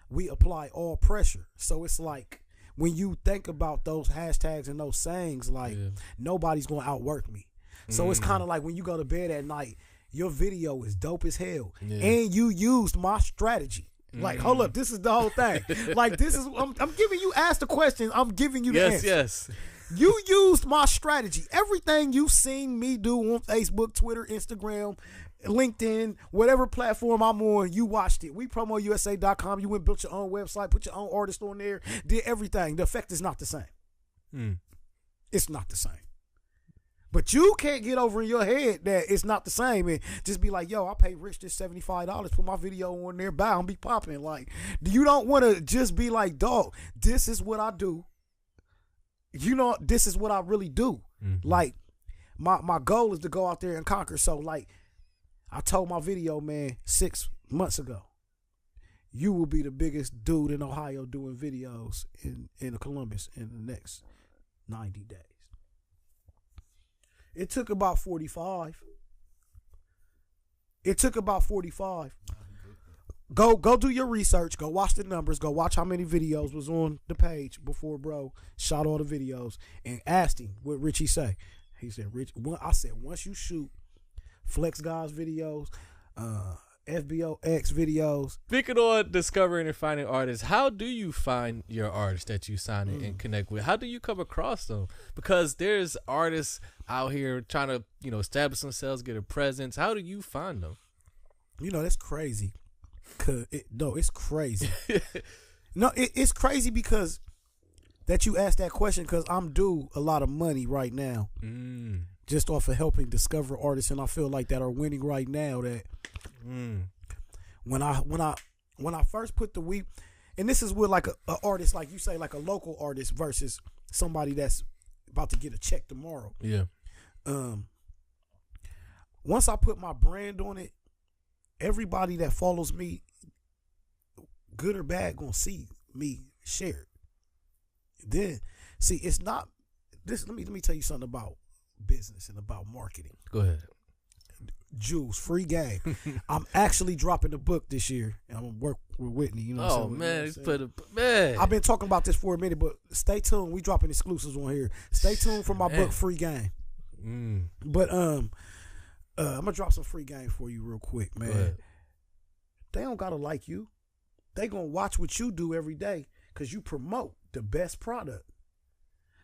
we apply all pressure. So it's like when you think about those hashtags and those sayings, like nobody's gonna outwork me. So it's kind of like when you go to bed at night, your video is dope as hell, and you used my strategy. Like, hold up, this is the whole thing. Like, this is I'm giving you. Ask the question. I'm giving you the answer. Yes. You used my strategy. Everything you've seen me do on Facebook, Twitter, Instagram, LinkedIn, whatever platform I'm on, you watched it. WePromoUSA.com. You went and built your own website, put your own artist on there, did everything. The effect is not the same. It's not the same. But you can't get over in your head that it's not the same and just be like, yo, I paid Rich this $75, put my video on there, bow, and be popping. Like, you don't want to just be like, dog, this is what I do. You know, this is what I really do. Like, my goal is to go out there and conquer. So, like, I told my video man 6 months ago, you will be the biggest dude in Ohio doing videos in Columbus in the next 90 days. It took about 45. Go do your research. Go watch the numbers. Go watch how many videos was on the page before bro shot all the videos and asked him what Richie say. He said, I said, once you shoot Flex Guys videos, FBOX videos. Speaking on discovering and finding artists, how do you find your artists that you sign and connect with? How do you come across them? Because there's artists out here trying to, establish themselves, get a presence. How do you find them? That's crazy. It's crazy. It's crazy because that you asked that question because I'm due a lot of money right now. Just off of helping discover artists, and I feel like that are winning right now. That when I first put the and this is with like a artist, like you say, like a local artist versus somebody that's about to get a check tomorrow. Yeah. Once I put my brand on it, everybody that follows me, good or bad, gonna see me share it. Then, see, it's not this. Let me tell you something about business and about marketing. Go ahead. Jules, free game. I'm actually dropping the book this year. And I'm gonna work with Whitney. You know what I'm saying? Man. I've been talking about this for a minute, but stay tuned. We dropping exclusives on here. Stay tuned for my book, Free Game. But I'm gonna drop some free game for you real quick, man. They don't gotta like you. They gonna watch what you do every day because you promote the best product.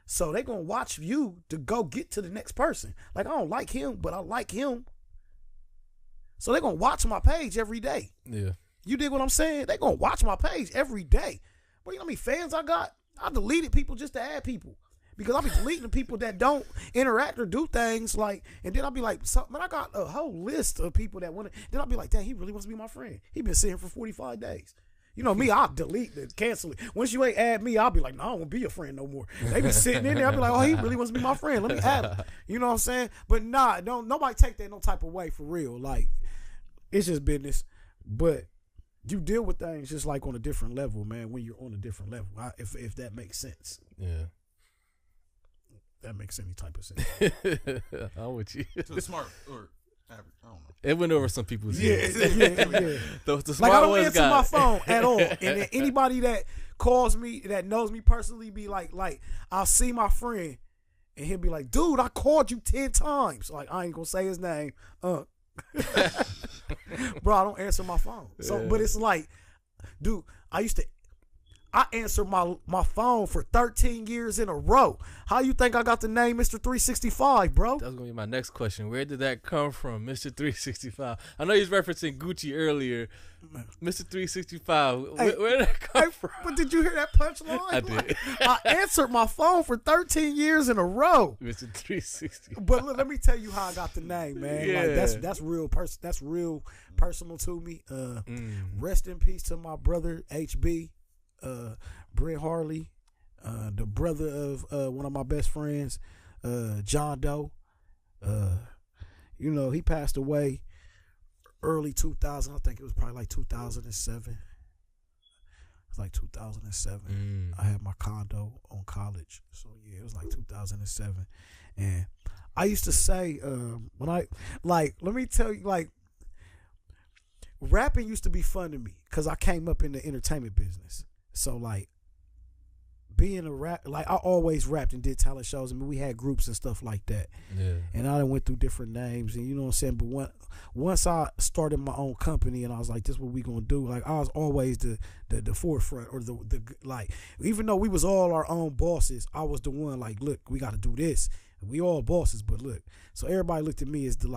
So they gonna watch you to go get to the next person. Like, I don't like him, but I like him. So they gonna watch my page every day. Yeah. You dig what I'm saying? They gonna watch my page every day. What, you know how many fans I got? I deleted people just to add people. Because I'll be deleting the people that don't interact or do things like, and then I'll be like, so, man, I got a whole list of people that want to, then I'll be like, dang, he really wants to be my friend. He been sitting for 45 days. You know me, I'll delete it, cancel it. Once you ain't add me, I'll be like, no, I don't want to be your friend no more. They be sitting in there, I'll be like, oh, he really wants to be my friend. Let me add him. You know what I'm saying? But nah, don't nobody take that no type of way for real. Like, it's just business. But you deal with things just like on a different level, man, when you're on a different level. If that makes sense. Yeah. That makes any type of sense. I'm with you. To the smart or average, I don't know. It went over some people's heads. Yeah. The smart Like, I don't ones answer got my it. phone at all. And then anybody that calls me, that knows me personally, be like, I'll see my friend, and he'll be like, dude, I called you 10 times. Like, I ain't gonna say his name. Bro, I don't answer my phone. So, but it's like, dude, I answered my phone for 13 years in a row. How you think I got the name Mr. 365, bro? That was going to be my next question. Where did that come from, Mr. 365? I know he's referencing Gucci earlier. Mr. 365, Hey, where did that come from? But did you hear that punchline? I did. Like, I answered my phone for 13 years in a row. Mr. 365. But look, let me tell you how I got the name, man. Yeah. Like, that's real personal to me. Rest in peace to my brother HB. Brent Harley, the brother of one of my best friends, John Doe. You know, he passed away early 2000. I think it was probably like 2007. It was like 2007. I had my condo on college. So, yeah, it was like 2007. And I used to say, when I, like, let me tell you, like, rapping used to be fun to me because I came up in the entertainment business. So, like, being a rap, like, I always rapped and did talent shows. I mean, we had groups and stuff like that. Yeah. And I done went through different names, and you know what I'm saying? But once I started my own company and I was like, this is what we gonna do, like, I was always the forefront, or the like, even though we was all our own bosses, I was the one like, look, we got to do this. We all bosses, but look. So everybody looked at me as the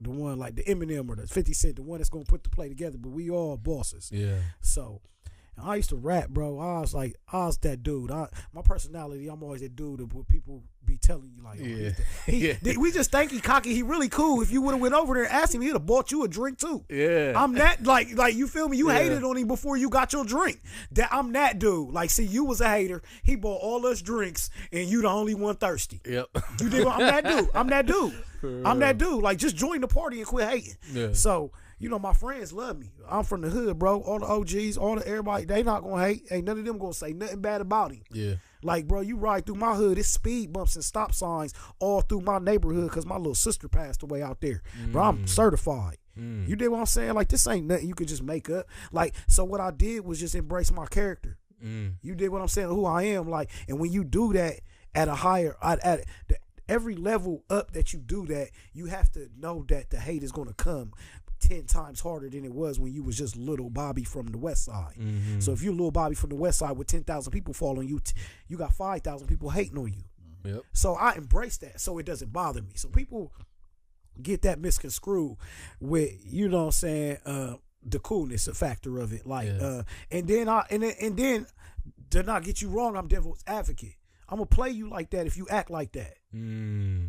one, like the Eminem or the 50 Cent, the one that's gonna put the play together, but we all bosses. Yeah. So I used to rap, bro. I was that dude. My personality, I'm always that dude of what people be telling you, like, we just think he cocky. He really cool. If you would have went over there and asked him, he'd have bought you a drink too. Yeah. I'm that, like you feel me? You hated on him before you got your drink. I'm that dude. Like, see, you was a hater. He bought all us drinks, and you the only one thirsty. Yep. You dig? I'm that dude. I'm that dude. Like, just join the party and quit hating. Yeah. So, you know, my friends love me. I'm from the hood, bro. All the OGs, everybody, they not gonna hate. Ain't none of them gonna say nothing bad about him. Yeah. Like, bro, you ride through my hood, it's speed bumps and stop signs all through my neighborhood because my little sister passed away out there. Bro, I'm certified. You dig what I'm saying? Like, this ain't nothing you could just make up. Like, so what I did was just embrace my character. You dig what I'm saying? Who I am. Like, and when you do that at a higher, at every level up that you do that, you have to know that the hate is gonna come 10 times harder than it was when you was just little Bobby from the West Side. So if you're little Bobby from the West Side with 10,000 people following you, you got 5,000 people hating on you. Yep. So I embrace that so it doesn't bother me. So people get that misconstrued with, you know what I'm saying, the coolness, a factor of it. Like, and then to not get you wrong, I'm devil's advocate. I'm gonna play you like that if you act like that.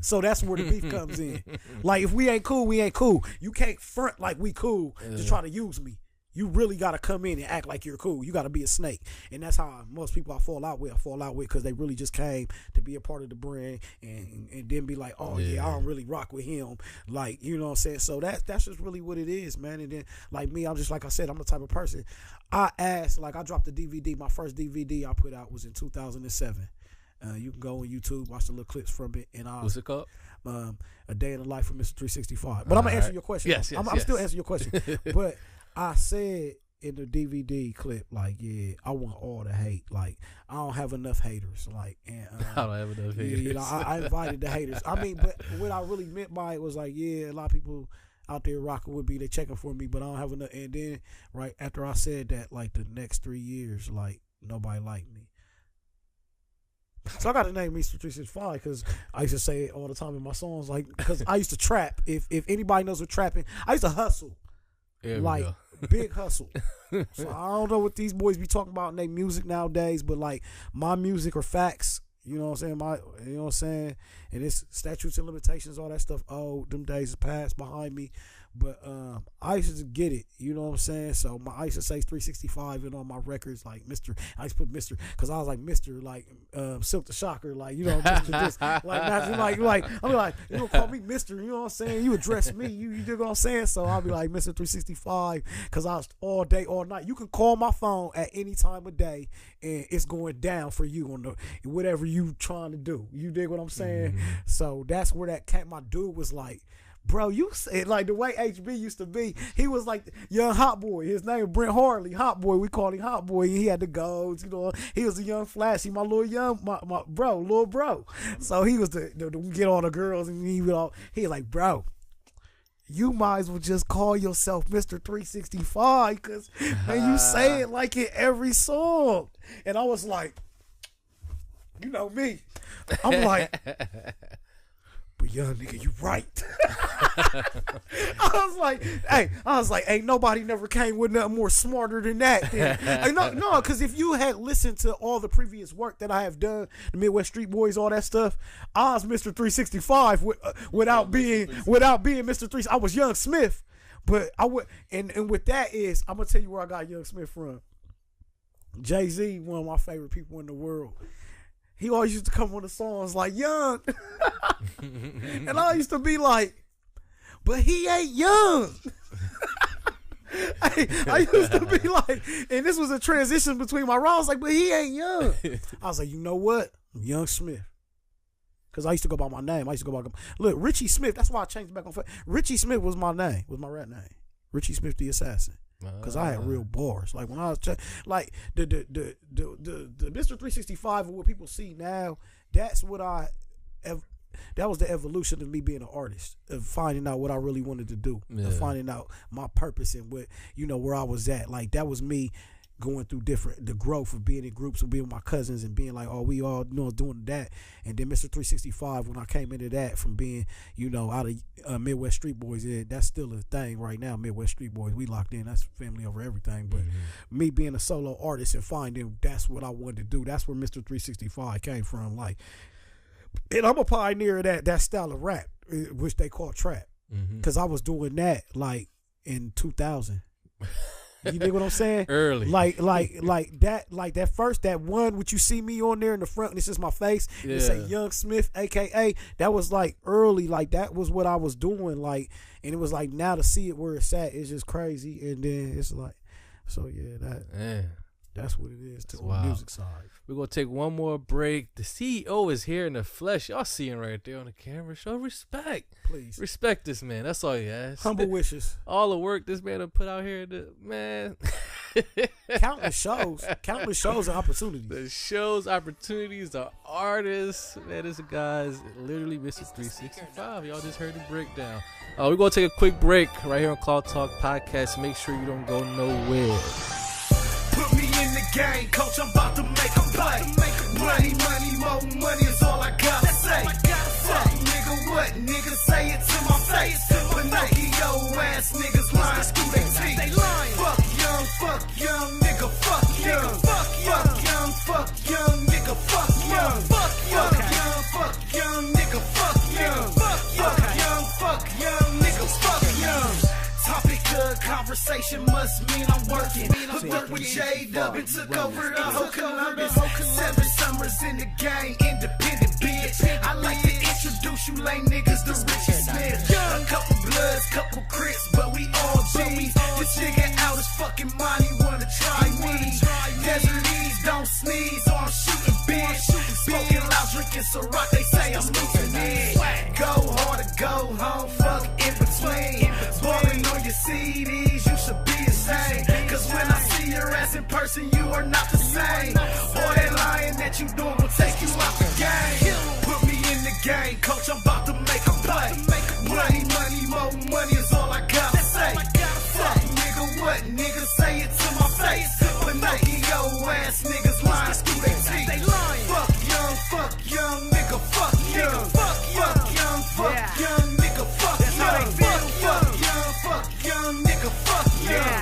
So that's where the beef comes in. Like, if we ain't cool, we ain't cool. You can't front like we cool to try to use me. You really got to come in and act like you're cool. You got to be a snake. And that's how most people I fall out with because they really just came to be a part of the brand and then be like, oh, yeah, I don't really rock with him. Like, you know what I'm saying? So that's just really what it is, man. And then, like me, I'm just, like I said, I'm the type of person. I dropped a DVD. My first DVD I put out was in 2007. You can go on YouTube, watch the little clips from it. And what's it called? A Day in the Life of Mr. 365. But I'm going to answer your question. Yes, I'm still answering your question. But I said in the DVD clip, like, yeah, I want all the hate. Like, I don't have enough haters. Like, and I don't have enough haters. You know, I invited the haters. I mean, but what I really meant by it was like, yeah, a lot of people out there rocking with me, they checking for me, but I don't have enough. And then right after I said that, like the next 3 years, like nobody liked me. So I got to name Mr. 365 because I used to say it all the time in my songs, like, because I used to trap. If anybody knows what trapping, I used to hustle. Like big hustle. So I don't know what these boys be talking about in their music nowadays, but like my music or facts, you know what I'm saying? You know what I'm saying? And it's statutes and limitations, all that stuff. Oh, them days is past behind me. But I used to get it, you know what I'm saying? So I used to say 365 and on my records, like Mr. I used to put Mr. because I was like Mr. like Silk the Shocker, like, you know, Mr. this, like I'm like, you don't call me Mr. You know what I'm saying? You address me, you dig what I'm saying? So I'll be like Mr. 365 because I was all day, all night. You can call my phone at any time of day and it's going down for you on the whatever you trying to do. You dig what I'm saying? Mm-hmm. So that's where that came. My dude was like, bro, you said like the way HB used to be. He was like young hot boy. His name was Brent Harley, hot boy. We called him hot boy. He had the golds, you know. He was a young flashy, my little bro. So he was the get all the girls, and he was like, bro, you might as well just call yourself Mr. 365 because and you say it like in every song. And I was like, you know me. I'm like, but young nigga, you right. I was like, ain't nobody never came with nothing more smarter than that. No, because if you had listened to all the previous work that I have done, the Midwest Street Boys, all that stuff, I was Mr. 365 without being Mr. 3. I was Young Smith, but I would, and with that is, I'm gonna tell you where I got Young Smith from. Jay-Z, one of my favorite people in the world. He always used to come on the songs like young. And I used to be like, but he ain't young. I used to be like, and this was a transition between my rounds, like, but he ain't young. I was like, you know what? I'm Young Smith. Because I used to go by my name. Look, Richie Smith, that's why I changed back on. Richie Smith was my name, was my rap name. Richie Smith the Assassin. Because I had real bars. Like when I was like the Mr. 365 of what people see now, that's what that was the evolution of me being an artist, of finding out what I really wanted to do, of finding out my purpose and what, you know, where I was at. Like that was me going through the growth of being in groups and being with my cousins and being like, oh, we all, you know, doing that. And then Mr. 365, when I came into that from being, you know, out of Midwest Street Boys, that's still a thing right now. Midwest Street Boys, we locked in. That's family over everything. But me being a solo artist and finding that's what I wanted to do, that's where Mr. 365 came from. Like, and I'm a pioneer of that style of rap, which they call trap, because I was doing that like in 2000. You dig what I'm saying? Early. Like that first, that one which you see me on there in the front, and this is my face. Yeah. It say Young Smith, aka, that was like early, like that was what I was doing, like, and it was like now to see it where it's at is just crazy. And then it's like, so yeah, that's what it is to the music side. We're going to take one more break. The CEO is here in the flesh. Y'all see him right there on the camera. Show respect. Please. Respect this man. That's all you ask. Humble wishes. All the work this man have put out here, man. Countless shows and opportunities. The shows, opportunities, the artists. Man, this guy's literally Mr. 365. Y'all just heard the breakdown. We're going to take a quick break right here on Cloud Talk Podcast. Make sure you don't go nowhere. Put me in the game, coach, I'm about to make a play. Money, more money is all I gotta say. Fuck nigga, what? Nigga, say it to my face. Pinocchio ass niggas lying through their teeth. Fuck young, nigga, fuck young. Fuck young, nigga, fuck young. Fuck young, nigga, fuck young. Fuck young, nigga, fuck young. Topic of conversation must mean I'm working. I work with J-Dub and took over the whole Columbus. 7 summers in the game, independent bitch. I like to introduce you lame niggas to Richie Smith. A couple bloods, couple crips, but we all G's. This nigga out his fucking mind, he wanna try me. Desert Ease, don't sneeze, or I'm shooting bitch. Smoking loud, drinking Ciroc, they say I'm losing it. Go hard or go home, fuck in between. Balling on your CDs, you should be ashamed. Cause when I in person, you are not the same. Boy, that lying that you doing will take you out the game. Put me in the game, coach, I'm about to make a play. Money, money, more money is all I gotta say. Fuck nigga, what nigga, say it to my face. Pinocchio ass niggas lying through their teeth. Fuck young nigga, fuck young. Fuck young nigga, fuck young. Fuck young nigga, fuck young.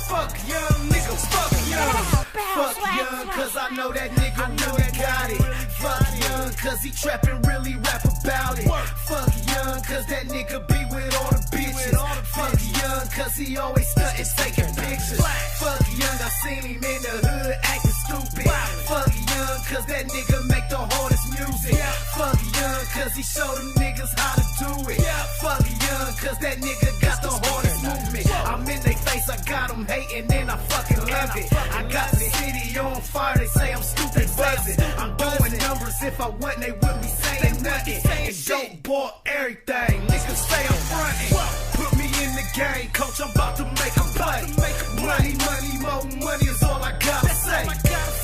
Fuck young nigga, fuck young. Fuck young, cause I know that nigga really got it. Fuck young, cause he trappin' really rap about it. Fuck young, cause that nigga be with all the bitches. Fuck young, cause he always stuntin' taking pictures. Fuck young, I seen him in the hood acting stupid. Fuck young, cause that nigga make the hardest music. Fuck young, cause he show them niggas how to do it. Fuck young, cause that nigga got the hardest movement. I'm in their face, I got them hating, and I fucking love it. I got the city on fire, they say I'm stupid buzzing. I'm doing numbers, if I wasn't, they wouldn't be saying nothing. And don't bought everything, niggas say I'm frontin'. Put me in the game, coach, I'm about to make a play. Money, money, more money is all I gotta say.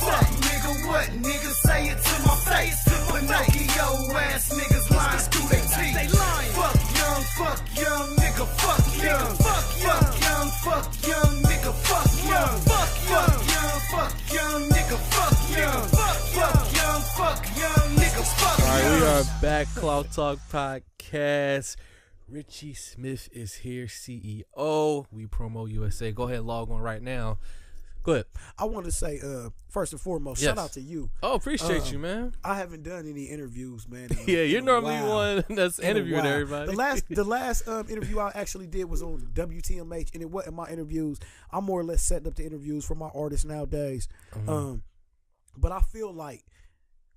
Fuck nigga, what nigga, say it to my face. Pinocchio ass niggas lying through their teeth. Fuck young nigga, fuck young. Fuck young nigga, fuck young. Fuck young nigga, fuck young. Fuck young nigga, fuck young. All right, we are back. Cloud Talk Podcast. Richie Smith is here, CEO. We Promo USA. Go ahead, log on right now. Go ahead. I want to say, first and foremost, shout out to you. Oh, appreciate you, man. I haven't done any interviews, man. Yeah, you're normally one that's interviewing everybody. The last interview I actually did was on WTMH, and it wasn't my interviews. I'm more or less setting up the interviews for my artists nowadays. But I feel like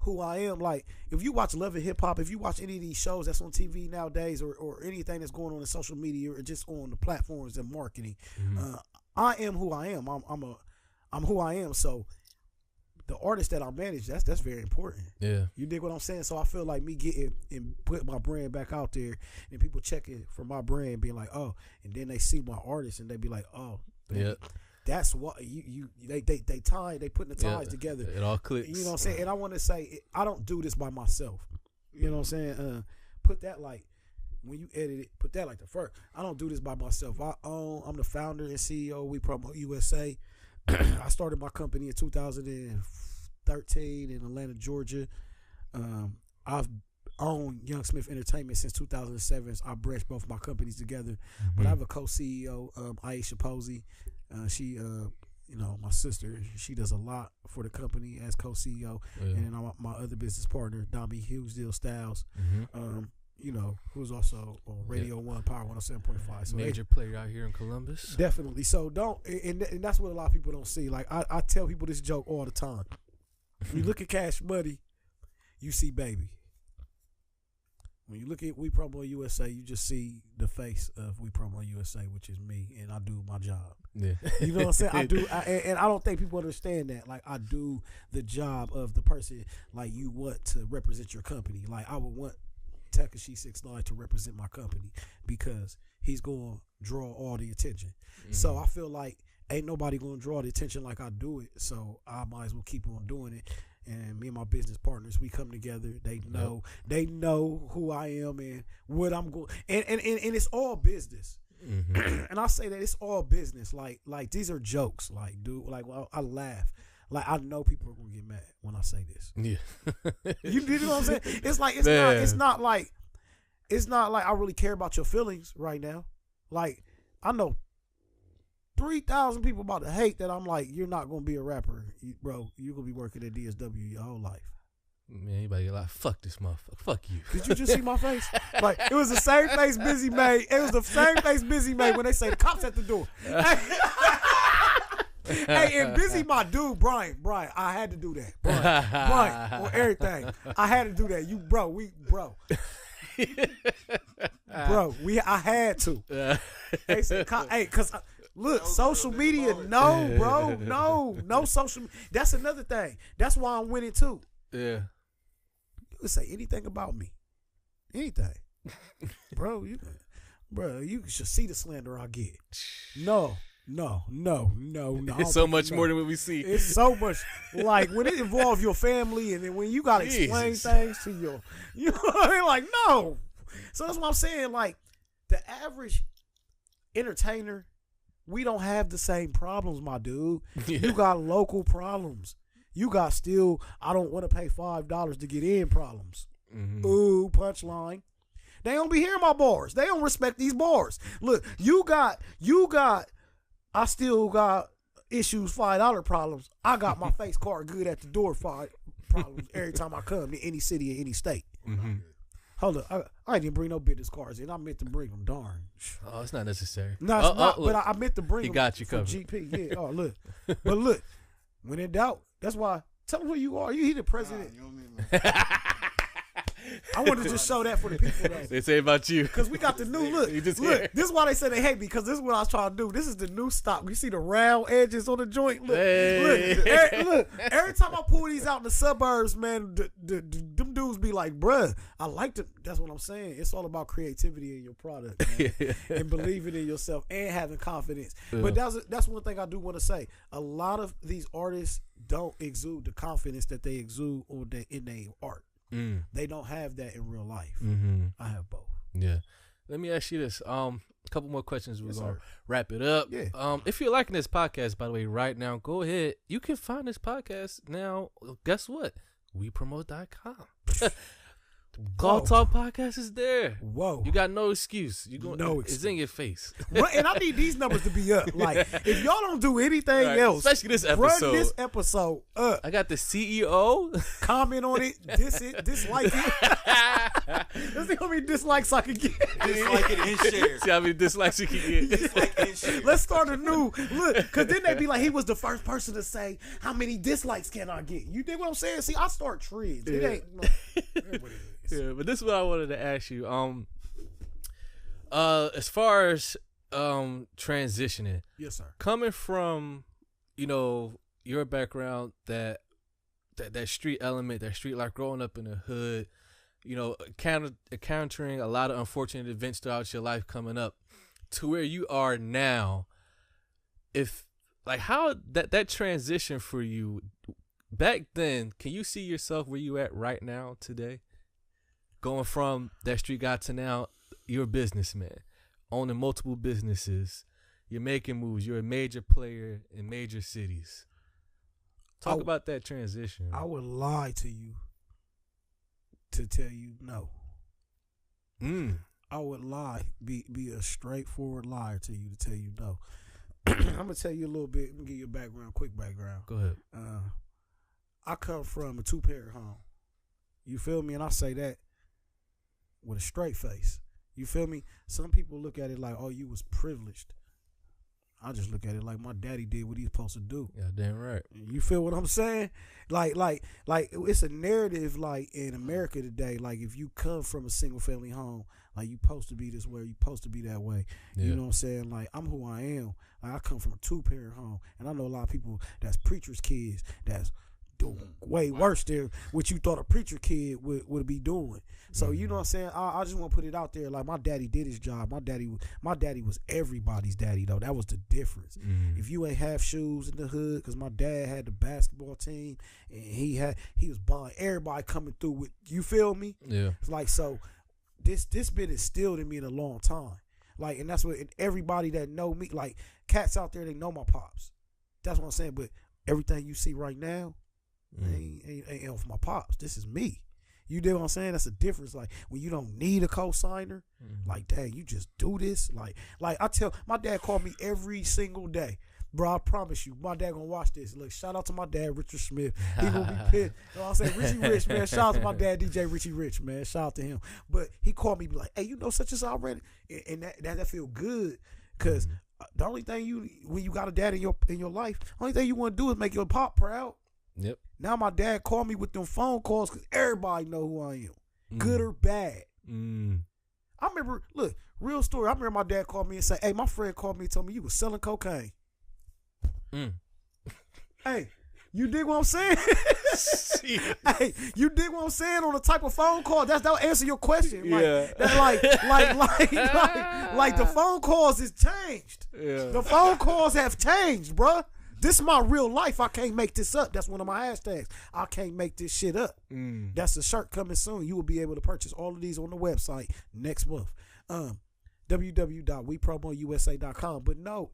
who I am, like if you watch Love and Hip Hop, if you watch any of these shows that's on TV nowadays, or anything that's going on in social media or just on the platforms and marketing, I am who I am. I'm who I am. So the artist that I manage, that's very important. Yeah. You dig what I'm saying? So I feel like me getting and putting my brand back out there and people checking for my brand, being like, oh, and then they see my artist and they be like, oh, yeah. That's what they putting the ties together. It all clicks. You know what I'm saying? And I want to say, I don't do this by myself. You know what I'm saying? Put that like, when you edit it, put that like the first. I don't do this by myself. I'm the founder and CEO of We Promo USA. I started my company in 2013 in Atlanta, Georgia. I've owned Young Smith Entertainment since 2007. So I branched both my companies together. But I have a co-CEO, Aisha Posey. She, my sister, she does a lot for the company as co-CEO. And then my other business partner, Dami Hughesdale Styles, who's also on Radio 1, Power 107.5. So major player out here in Columbus. Definitely. So and that's what a lot of people don't see. Like I tell people this joke all the time. When you look at Cash Money, you see Baby. When you look at We Promo USA, you just see the face of We Promo USA, which is me, and I do my job. Yeah. You know what I'm saying? And I don't think people understand that. Like, I do the job of the person like you want to represent your company. Like, I would want Tekashi 6ix9ine to represent my company because he's going to draw all the attention. So I feel like ain't nobody going to draw the attention like I do it, so I might as well keep on doing it. And me and my business partners, we come together. They know who I am and what I'm going. And it's all business. And I say that it's all business. Like these are jokes. Like, dude, like I laugh. Like I know people are gonna get mad when I say this. Yeah. you know what I'm saying? It's like it's not like I really care about your feelings right now. Like I know 3,000 people about to hate that I'm like, you're not going to be a rapper. Bro, you're going to be working at DSW your whole life. Man, anybody like, fuck this motherfucker. Fuck you. Did you just see my face? Like, it was the same face Busy made. It was the same face Busy made when they say the cops at the door. Hey, and Busy, my dude, Brian, I had to do that. Brian, on everything. I had to do that. I had to. Hey, because... Look, social media, no social. That's another thing. That's why I'm winning too. Yeah. You can say anything about me, anything, bro. You should see the slander I get. No, No. It's so much more than what we see. It's so much. Like, when it involves your family and then when you got to explain things to your, you know what I mean? Like, no. So that's what I'm saying. Like, the average entertainer, we don't have the same problems, my dude. Yeah. You got local problems. You got still, I don't want to pay $5 to get in problems. Mm-hmm. Ooh, punchline. They don't be hearing my bars. They don't respect these bars. Look, you got, I still got issues, $5 problems. I got my face card good at the door, $5 problems every time I come to any city or any state. Mm-hmm. Hold up, I didn't bring no business cards in. I meant to bring them. Darn. Oh, it's not necessary. No, it's not. Look. But I meant to bring them. He got you for covered. GP. Yeah. Oh, look. But look, when in doubt, that's why. Tell them who you are. You the president. You know what I mean, man? I wanted to just show that for the people, though. They say about you. Because we got the new look. You just Look, here. this is why they say they hate me, because this is what I was trying to do. This is the new stock. You see the round edges on the joint? Look, Hey. look. Every time I pull these out in the suburbs, man, them dudes be like, bruh, I like to. That's what I'm saying. It's all about creativity in your product, man, and believing in yourself and having confidence. Yeah. But that's one thing I do want to say. A lot of these artists don't exude the confidence that they exude in their art. They don't have that in real life. Mm-hmm. I have both. Yeah. Let me ask you this. A couple more questions. We're going to sir. wrap it up. Yeah. If you're liking this podcast, by the way, right now, go ahead. You can find this podcast now. Guess what? WePromote.com. Call Talk Podcast is there. Whoa. You got no excuse. No It's excuse. in your face. And I need these numbers to be up. Like, if y'all don't do anything Right, else, especially this run episode. this episode up. I got the CEO. Comment on it, dislike it. Let's see how many dislikes I can get. Dislike it and share. See how many dislikes you can get. Dislike and share. Let's start a new look, because then they be like, he was the first person to say, how many dislikes can I get? You dig what I'm saying? See, I start trends. It ain't no, what it is. Yeah, but this is what I wanted to ask you. As far as transitioning, Yes, sir. coming from, your background, that street element, that street life, growing up in the hood, encountering a lot of unfortunate events throughout your life coming up to where you are now. How that transition for you back then, can you see yourself where you at right now today? Going from that street guy to now, you're a businessman, owning multiple businesses. You're making moves. You're a major player in major cities. Talk about that transition. I would lie to you to tell you no. I would lie, be a straightforward liar to you to tell you no. I'm gonna tell you a little bit. I'm gonna give you a background, quick background. Go ahead. I come from a 2-parent home. You feel me? And I say that with a straight face. You feel me? Some people look at it like, oh, you was privileged. I just look at it like my daddy did what he's supposed to do. Yeah, damn right. You feel what I'm saying? Like it's a narrative like in America today. Like if you come from a single family home, like you supposed to be this way, you supposed to be that way. Yeah. You know what I'm saying? Like I'm who I am. Like I come from a 2-parent home, and I know a lot of people that's preachers' kids that's doing way worse than what you thought a preacher kid would be doing. So you know what I'm saying? I just want to put it out there. Like my daddy did his job. My daddy was everybody's daddy though. That was the difference. If you ain't have shoes in the hood, because my dad had the basketball team and he was buying everybody coming through with. You feel me? Yeah. It's like so. This bit is still in me in a long time. Like, and that's what everybody that know me, like cats out there, they know my pops. That's what I'm saying. But everything you see right now. Ain't off my pops. This is me. You dig what I'm saying? That's a difference. Like when you don't need a co-signer, like dang, you just do this. Like I tell my dad called me every single day. Bro, I promise you, my dad gonna watch this. Look, shout out to my dad, Richard Smith. He gonna be pissed. You know what I'm saying? Richie Rich, man. Shout out to my dad, DJ Richie Rich, man. Shout out to him. But he called me, be like, hey, you know such and such already? And that feel good. Cause the only thing when you got a dad in your life, only thing you want to do is make your pop proud. Yep. Now my dad called me with them phone calls because everybody know who I am, good or bad. I remember, look, real story. I remember my dad called me and said, hey, my friend called me and told me you was selling cocaine. Hey, You dig what I'm saying? Hey, you dig what I'm saying on the type of phone call? That'll answer your question. Like, Yeah. like the phone calls is changed. Yeah. The phone calls have changed, bruh. This is my real life. I can't make this up. That's one of my hashtags. I can't make this shit up. That's a shirt coming soon. You will be able to purchase all of these on the website next month. www.wepromousa.com. But no,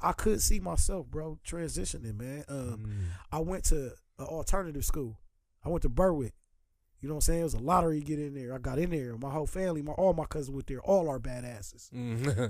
I could see myself, bro, transitioning, man. I went to an alternative school. I went to Berwick. You know what I'm saying? It was a lottery to get in there. I got in there. My whole family, all my cousins went there. All our badasses. No,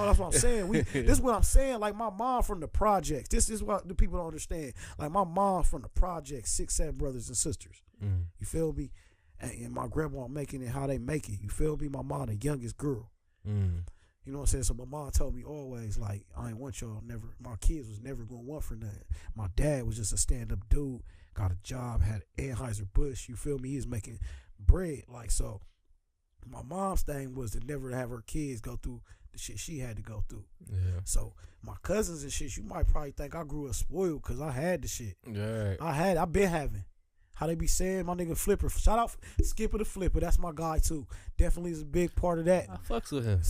that's what I'm saying. This is what I'm saying. Like, my mom from the projects. This is what the people don't understand. Like, my mom from the projects, 6, 7 brothers and sisters. You feel me? And my grandma making it how they make it. You feel me? My mom, the youngest girl. You know what I'm saying? So my mom told me always, like, I ain't want y'all never. My kids was never going to want for nothing. My dad was just a stand-up dude. Got a job, had Anheuser-Busch. You feel me? He was making bread. Like, so my mom's thing was to never have her kids go through the shit she had to go through. Yeah. So my cousins and shit, you might probably think I grew up spoiled because I had the shit. Yeah. I've been having. How they be saying, my nigga Flipper. Shout out Skipper the Flipper. That's my guy too. Definitely is a big part of that. I fucks with him.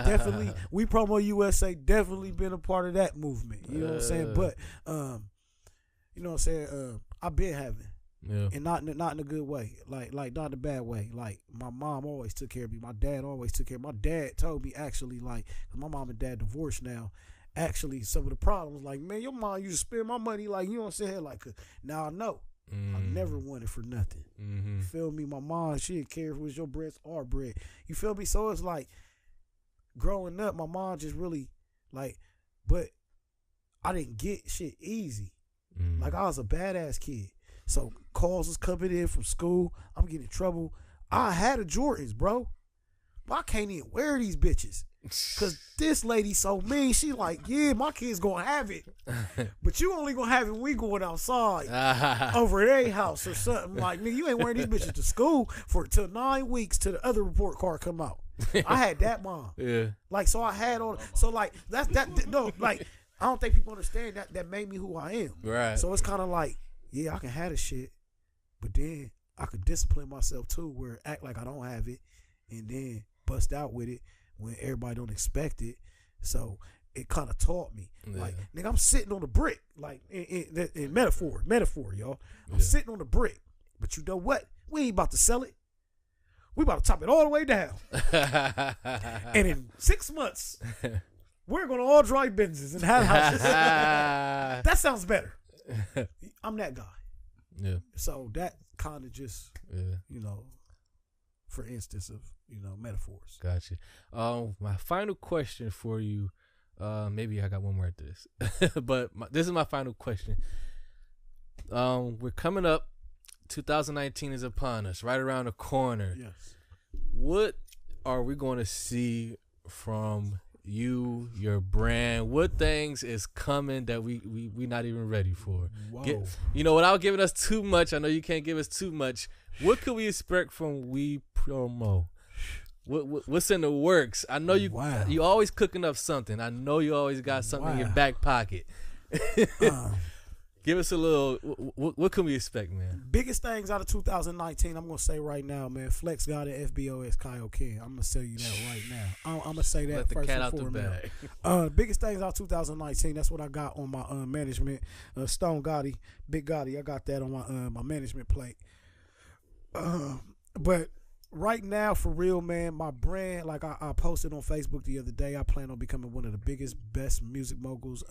Definitely. We Promo USA definitely been a part of that movement. You know what I'm saying? But you know what I'm saying? I've been having. Yeah. And not in a good way. Like not in a bad way. Like, my mom always took care of me. My dad always took care of me. My dad told me, actually, like, 'cause my mom and dad divorced now. Actually, some of the problems, like, man, your mom used to spend my money, like, you know what I'm saying? Like, now I know. I never wanted for nothing. You feel me? My mom, she didn't care if it was your bread or our bread. You feel me? So it's like, growing up, my mom just really, like, but I didn't get shit easy. Like, I was a badass kid. So calls was coming in from school. I'm getting in trouble. I had a Jordans, bro. But I can't even wear these bitches. Because this lady so mean. She like, yeah, my kid's going to have it. But you only going to have it when we going outside. Over at a house or something. Like, nigga, you ain't wearing these bitches to school till 9 weeks till the other report card come out. I had that mom. Yeah. Like, so I had all. So, like, no, like, I don't think people understand that made me who I am. Right. So it's kind of like, yeah, I can have the shit, but then I could discipline myself too, where act like I don't have it, and then bust out with it when everybody don't expect it. So it kind of taught me, like, nigga, I'm sitting on a brick, like in metaphor, y'all. I'm sitting on a brick, but you know what? We ain't about to sell it. We about to top it all the way down, and in 6 months. We're going to all drive Benzes and have houses. That sounds better. I'm that guy. Yeah. So that kind of just, you know, for instance of, you know, metaphors. Gotcha. My final question for you, maybe I got one more at this, but this is my final question. We're coming up. 2019 is upon us, right around the corner. Yes. What are we going to see from you, your brand? What things is coming that we not even ready for? You know, without giving us too much, I know you can't give us too much. What could we expect from We Promo? What's in the works? I know you always cooking up something. I know you always got something in your back pocket. Give us a little. What can we expect, man? Biggest things out of 2019, I'm gonna say right now, man. Flex got it. FBOS Kyle King. I'm gonna tell you that right now. I'm gonna say that. Let the first cat out the bag. Biggest things out of 2019. That's what I got on my management. Stone Gotti, Big Gotti. I got that on my management plate. But right now, for real, man, my brand, like I posted on Facebook the other day, I plan on becoming one of the biggest, best music moguls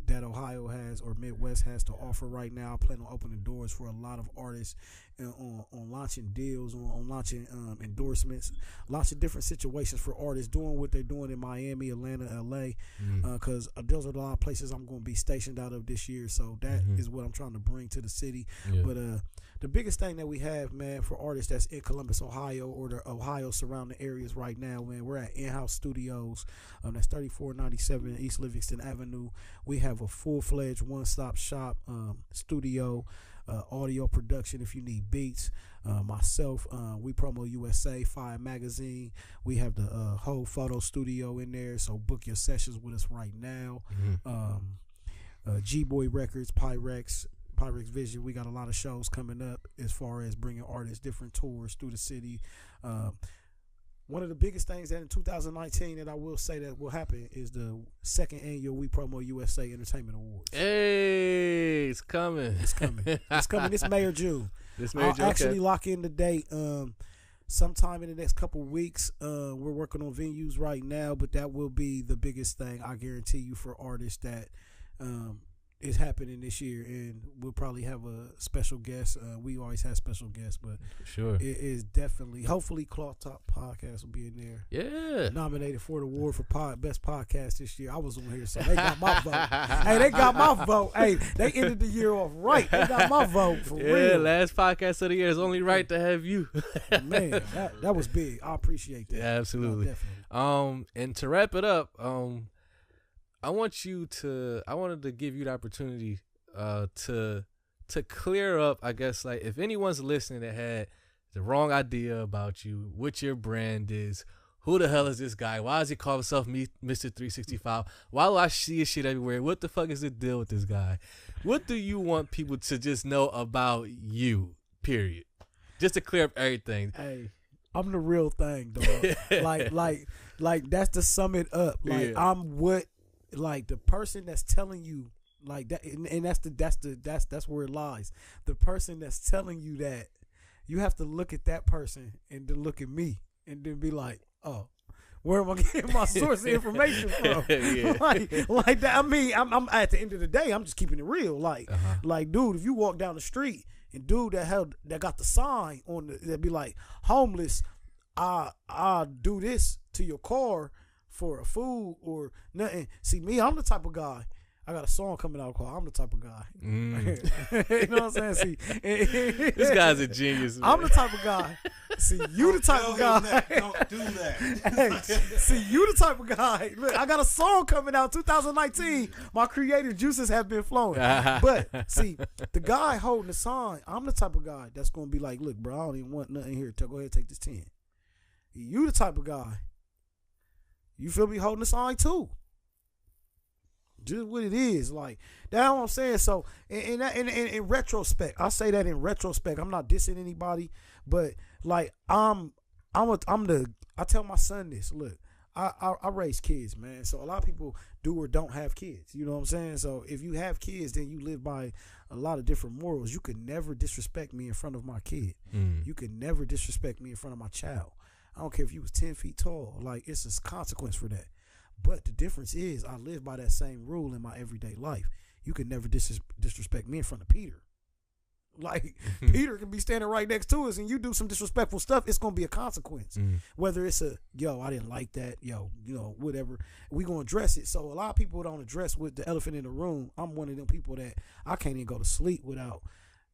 that Ohio has or Midwest has to offer right now. I plan on opening doors for a lot of artists on launching deals, on launching endorsements, launching different situations for artists, doing what they're doing in Miami, Atlanta, LA, because those are a lot of places I'm going to be stationed out of this year. So that is what I'm trying to bring to the city. Yeah. But the biggest thing that we have, man, for artists that's in Columbus, Ohio, or the Ohio surrounding areas right now, man, we're at In-House Studios. That's 3497 East Livingston Avenue. We have a full-fledged one-stop shop studio, audio production if you need beats. Myself, We Promo USA, Fire Magazine. We have the whole photo studio in there, so book your sessions with us right now. G-Boy Records, Pyrex, Pyrex Vision. We got a lot of shows coming up as far as bringing artists, different tours through the city. One of the biggest things that in 2019 that I will say that will happen is the second annual We Promo USA Entertainment Awards. Hey, it's coming. It's coming. It's coming this May or June. I'll actually lock in the date sometime in the next couple weeks. We're working on venues right now, but that will be the biggest thing, I guarantee you, for artists that is happening this year. And we'll probably have a special guest. We always have special guests, but sure, it is definitely, hopefully Cloth Talk Podcast will be in there. Yeah. Nominated for the award for best podcast this year. I was on here, so they got my vote. Hey, they got my vote. Hey, they ended the year off right. They got my vote for real. Yeah, last podcast of the year is only right to have you. Man, that was big. I appreciate that. Yeah, absolutely. Definitely. And to wrap it up, I wanted to give you the opportunity to clear up, I guess, like if anyone's listening that had the wrong idea about you, what your brand is, who the hell is this guy? Why does he call himself Mr. 365? Why do I see his shit everywhere? What the fuck is the deal with this guy? What do you want people to just know about you, period? Just to clear up everything. Hey, I'm the real thing, dog. like that's to sum it up. Like I'm what, like the person that's telling you like that, and that's where it lies. The person that's telling you that, you have to look at that person and then look at me and then be like, oh, where am I getting my source of information from? like that. I mean, I'm at the end of the day, I'm just keeping it real. Like, dude, if you walk down the street and dude that got the sign on that be like homeless, I do this to your car for a food or nothing. See me, I'm the type of guy. I got a song coming out called I'm the Type of Guy. You know what I'm saying? See, this guy's a genius, man. I'm the type of guy. See, you the type of guy. Don't do that. Hey, see, you the type of guy. Look, I got a song coming out 2019. My creative juices have been flowing. But see, the guy holding the sign, I'm the type of guy that's gonna be like, look, bro, I don't even want nothing here. Go ahead and take this 10. You the type of guy. You feel me holding the sign too. Just what it is, like that's what I'm saying. So in retrospect, I say that in retrospect. I'm not dissing anybody, but like I tell my son this. Look, I raise kids, man. So a lot of people do or don't have kids. You know what I'm saying? So if you have kids, then you live by a lot of different morals. You could never disrespect me in front of my kid. You could never disrespect me in front of my child. I don't care if you was 10 feet tall. Like it's a consequence for that. But the difference is I live by that same rule in my everyday life. You can never disrespect me in front of Peter. Like Peter can be standing right next to us and you do some disrespectful stuff, it's going to be a consequence. Whether it's a, yo, I didn't like that, yo, you know, whatever. We going to address it. So a lot of people don't address with the elephant in the room. I'm one of them people that I can't even go to sleep without,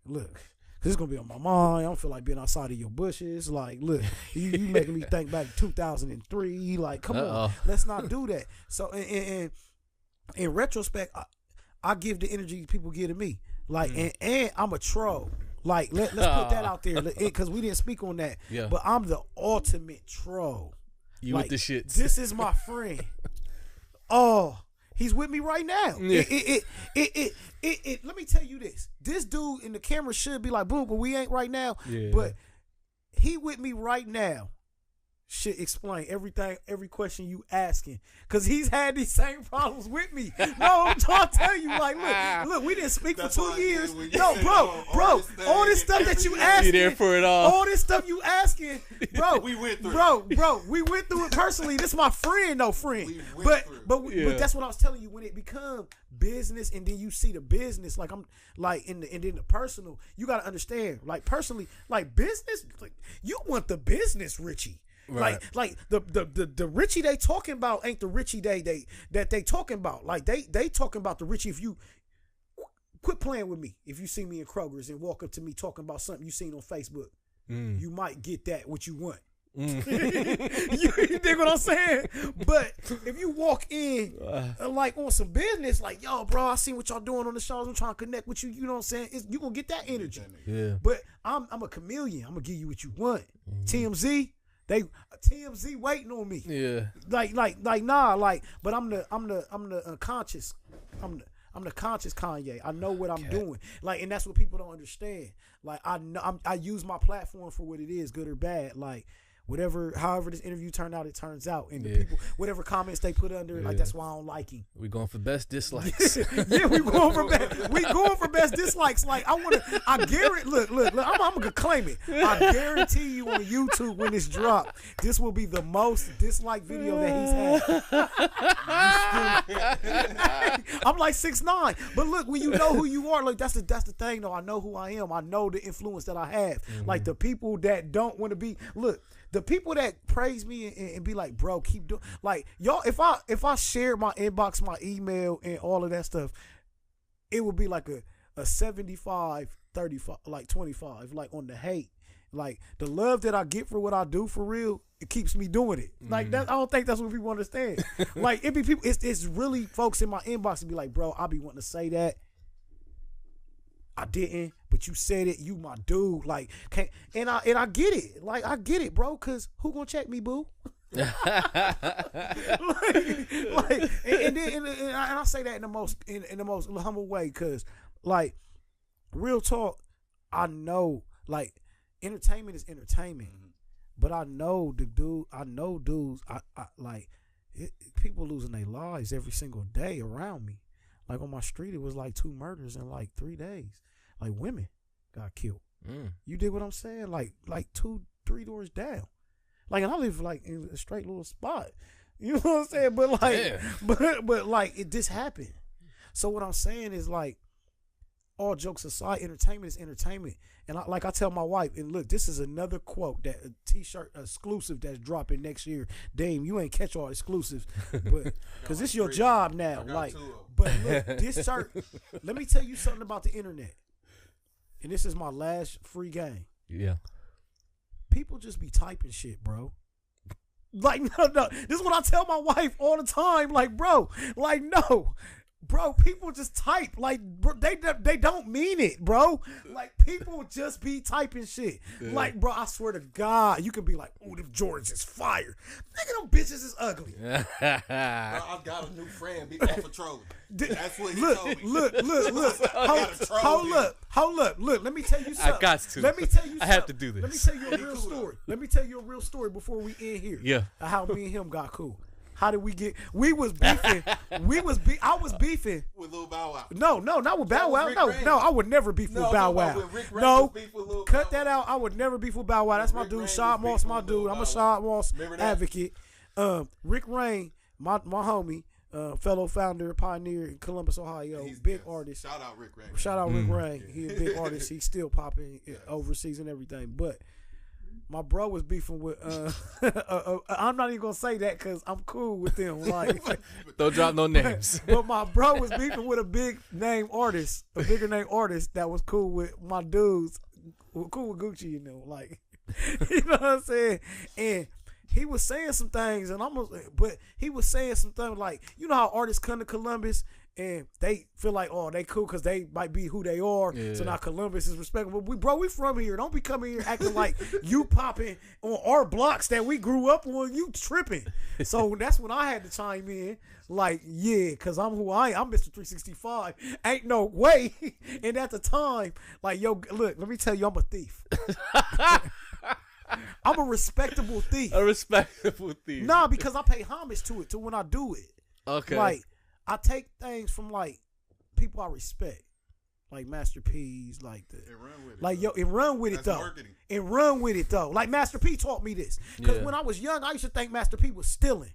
look, because it's going to be on my mind. I don't feel like being outside of your bushes. Like, look, you making me think back to 2003. Like, come on, let's not do that. So, in retrospect, I give the energy people give to me. Like, and I'm a troll. Like, let's put that out there because we didn't speak on that. Yeah. But I'm the ultimate troll. You like, with the shits. This is my friend. Oh, he's with me right now. Yeah. Let me tell you this. This dude in the camera should be like, boom, but we ain't right now. Yeah. But he with me right now should explain everything, every question you asking. Because he's had these same problems with me. No, I'm trying to tell you, like, look, we didn't speak for 2 years. No, bro, all this stuff that you asking. Be there for it all this stuff you asking, bro. We went through bro, we went through it personally. This is my friend, But that's what I was telling you. When it become business and then you see the business, like I'm like and then the personal, you gotta understand, like personally, like business, like you want the business, Richie. Right. Like the Richie they talking about ain't the Richie that they talking about. Like they talking about the Richie. If you quit playing with me, if you see me in Kroger's and walk up to me talking about something you seen on Facebook, you might get that what you want. You dig what I'm saying? But if you walk in like on some business, like, yo, bro, I seen what y'all doing on the shows, I'm trying to connect with you, you know what I'm saying? You gonna get that energy. Yeah. But I'm a chameleon. I'm gonna give you what you want. TMZ waiting on me. Yeah. Like nah, like, but I'm the unconscious. I'm I'm the conscious Kanye. I know what I'm doing. Like, and that's what people don't understand. Like, I know I use my platform for what it is, good or bad. Like, however this interview turned out, it turns out. And the people, whatever comments they put under, like, that's why I don't like him. We going for best dislikes. Yeah, we going for best dislikes. Like, I guarantee, look, I'm gonna claim it. I guarantee you on YouTube when it's dropped, this will be the most disliked video that he's had. I'm like 6'9", but look, when you know who you are, like that's the thing though. I know who I am. I know the influence that I have. Like the people that don't want to be, look. The people that praise me and be like, bro, keep doing, like, y'all, if I share my inbox, my email, and all of that stuff, it would be like a 75, 35, like 25, like on the hate. Like, the love that I get for what I do for real, it keeps me doing it. Like, that, I don't think that's what people understand. Like, it be people, it's really folks in my inbox to be like, bro, I be wanting to say that. I didn't, but you said it. You my dude, like, and I get it. Like, I get it, bro. Cause who gonna check me, boo? and I say that in the most humble way, cause like, real talk, I know, like, entertainment is entertainment, but I know dudes. I like people losing their lives every single day around me. Like, on my street, it was like 2 murders in like 3 days. Like, women got killed. You dig what I'm saying? Like 2-3 doors down. Like, and I live like in a straight little spot. You know what I'm saying? But like, but like, this happened. So what I'm saying is, like, all jokes aside, entertainment is entertainment. And I tell my wife, and look, this is another quote, that a t-shirt exclusive that's dropping next year. Dame, you ain't catch all exclusives, but because it's your job now. Like, but look, this shirt. Let me tell you something about the internet, and this is my last free game. Yeah, people just be typing shit, bro. Like, no. This is what I tell my wife all the time. Like, bro, like, no. Bro, people just type. Like, bro, they don't mean it, bro. Like, people just be typing shit. Yeah. Like, bro, I swear to God, you can be like, "Ooh, them Jordans is fire." Nigga, them bitches is ugly. Bro, I've got a new friend be off of trolling. That's what he told me. Look. Hold up. Look, let me tell you something. I got to. Let me tell you something. I have to do this. Let me tell you a real story. Let me tell you a real story before we end here. Yeah. How me and him got cool. How did we get? We was beefing. I was beefing with Lil Bow Wow. No, not with Bow Wow. No, I would never beef with Bow Wow. No, cut that out. I would never beef with Bow Wow. That's my dude. Shad Moss, my dude. I'm a Shad Moss advocate. Rick Rain, my homie, fellow founder, pioneer in Columbus, Ohio. Big artist. Shout out Rick Rain. Shout out Rick Rain. He a big artist. He's still popping overseas and everything, but. My bro was beefing with. I'm not even gonna say that because I'm cool with them. Like, don't drop no names. But my bro was beefing with a bigger name artist that was cool with my dudes, cool with Gucci, you know, like, you know what I'm saying. And he was saying some things, but he was saying some things like, you know how artists come to Columbus and they feel like, oh, they cool because they might be who they are. Yeah. So now Columbus is respectable. We from here. Don't be coming here acting like you popping on our blocks that we grew up on. You tripping. So that's when I had to chime in. Like, yeah, because I'm who I am. I'm Mr. 365. Ain't no way. And at the time, like, yo, look, let me tell you, I'm a thief. I'm a respectable thief. A respectable thief. Nah, because I pay homage to when I do it. Okay. Like, I take things from, like, people I respect, like Master P's, like the, and run with it, like, yo, and run with it though, marketing. And run with it though. Like, Master P taught me this because when I was young, I used to think Master P was stealing.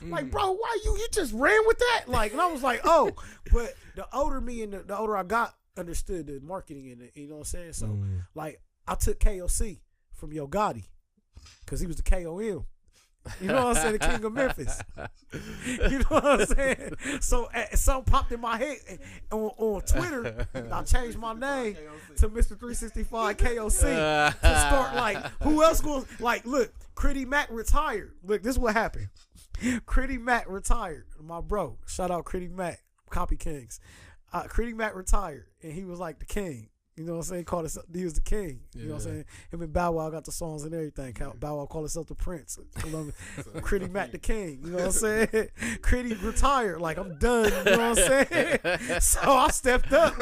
Like, bro, why you just ran with that? Like, and I was like, oh, but the older me and the older I got, understood the marketing and you know what I'm saying. So, like, I took KOC from Yo Gotti because he was the KOM. You know what I'm saying? The king of Memphis. You know what I'm saying? So something popped in my head on Twitter. I changed my name to Mr. 365 KOC to start, like, who else going, like, look, Critty Mac retired. Look, this is what happened. Critty Mac retired. My bro. Shout out Critty Mac. Copy Kings. Critty Mac retired. And he was like the king. You know what I'm saying? He was the king. You know what I'm saying? Him and Bow Wow got the songs and everything. Bow Wow called himself the Prince. Critty Mac the King. You know what I'm saying? Critty retired. Like, I'm done. You know what I'm saying? So I stepped up.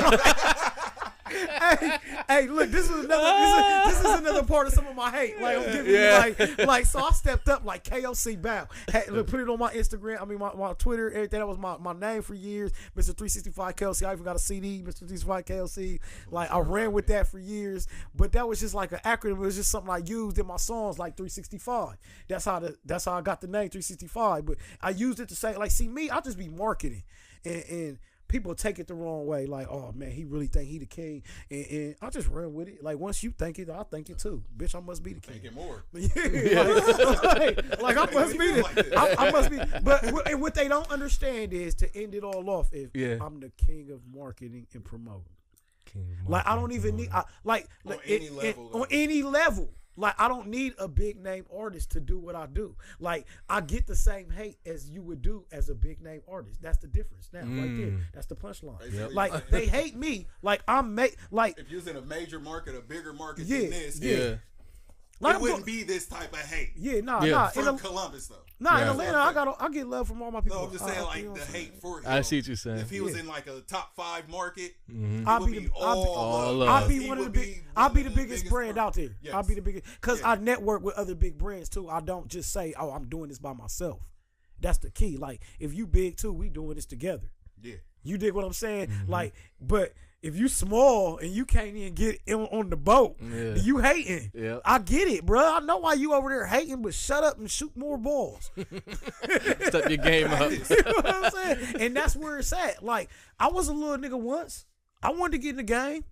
hey, look, this is another part of some of my hate. Like, I'm giving you like, so I stepped up like KOC Bow. Hey, look, put it on my Instagram. I mean, my Twitter, everything. That was my name for years, Mr. 365 KOC. I even got a CD, Mr. 365 KOC. Like, I ran with that for years, but that was just like an acronym. It was just something I used in my songs, like 365. That's how I got the name 365. But I used it to say, like, see me, I just be marketing and people take it the wrong way, like, oh man, he really think he the king, and I just run with it. Like, once you think it, I think it too. Bitch, I must be the king. Think it more. like I must be I must be. But what they don't understand is, to end it all off, I'm the king of marketing and promoting. Like, I don't even need on any level. Like, I don't need a big name artist to do what I do. Like, I get the same hate as you would do as a big name artist. That's the difference now, right there. That's the punchline. Yep. Like, they hate me. Like, if you was in a major market, a bigger market than this, like, it wouldn't be this type of hate. From Columbus though. In Atlanta, I get love from all my people. No, I'm just saying, like, the hate for him. I see what you're saying. If he was in like a top 5 market, I'll be the biggest brand out there. Yes. I'll be the biggest, because I network with other big brands too. I don't just say, oh, I'm doing this by myself. That's the key. Like, if you big too, we doing this together. Yeah. You dig what I'm saying? Like, but if you small and you can't even get on the boat, you hating. Yeah. I get it, bro. I know why you over there hating, but shut up and shoot more balls. Step your game up. You know what I'm saying? And that's where it's at. Like, I was a little nigga once. I wanted to get in the game.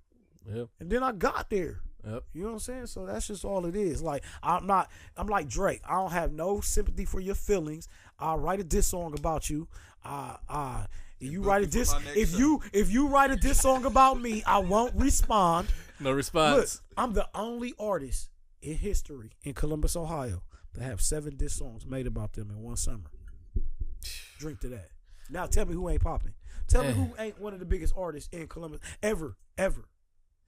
Yep. And then I got there. Yep. You know what I'm saying? So that's just all it is. Like, I'm like Drake. I don't have no sympathy for your feelings. I'll write a diss song about you. If you write a diss song about me, I won't respond. No response. Look, I'm the only artist in history in Columbus, Ohio, that have 7 diss songs made about them in one summer. Drink to that. Now tell me who ain't popping. Tell me who ain't one of the biggest artists in Columbus ever.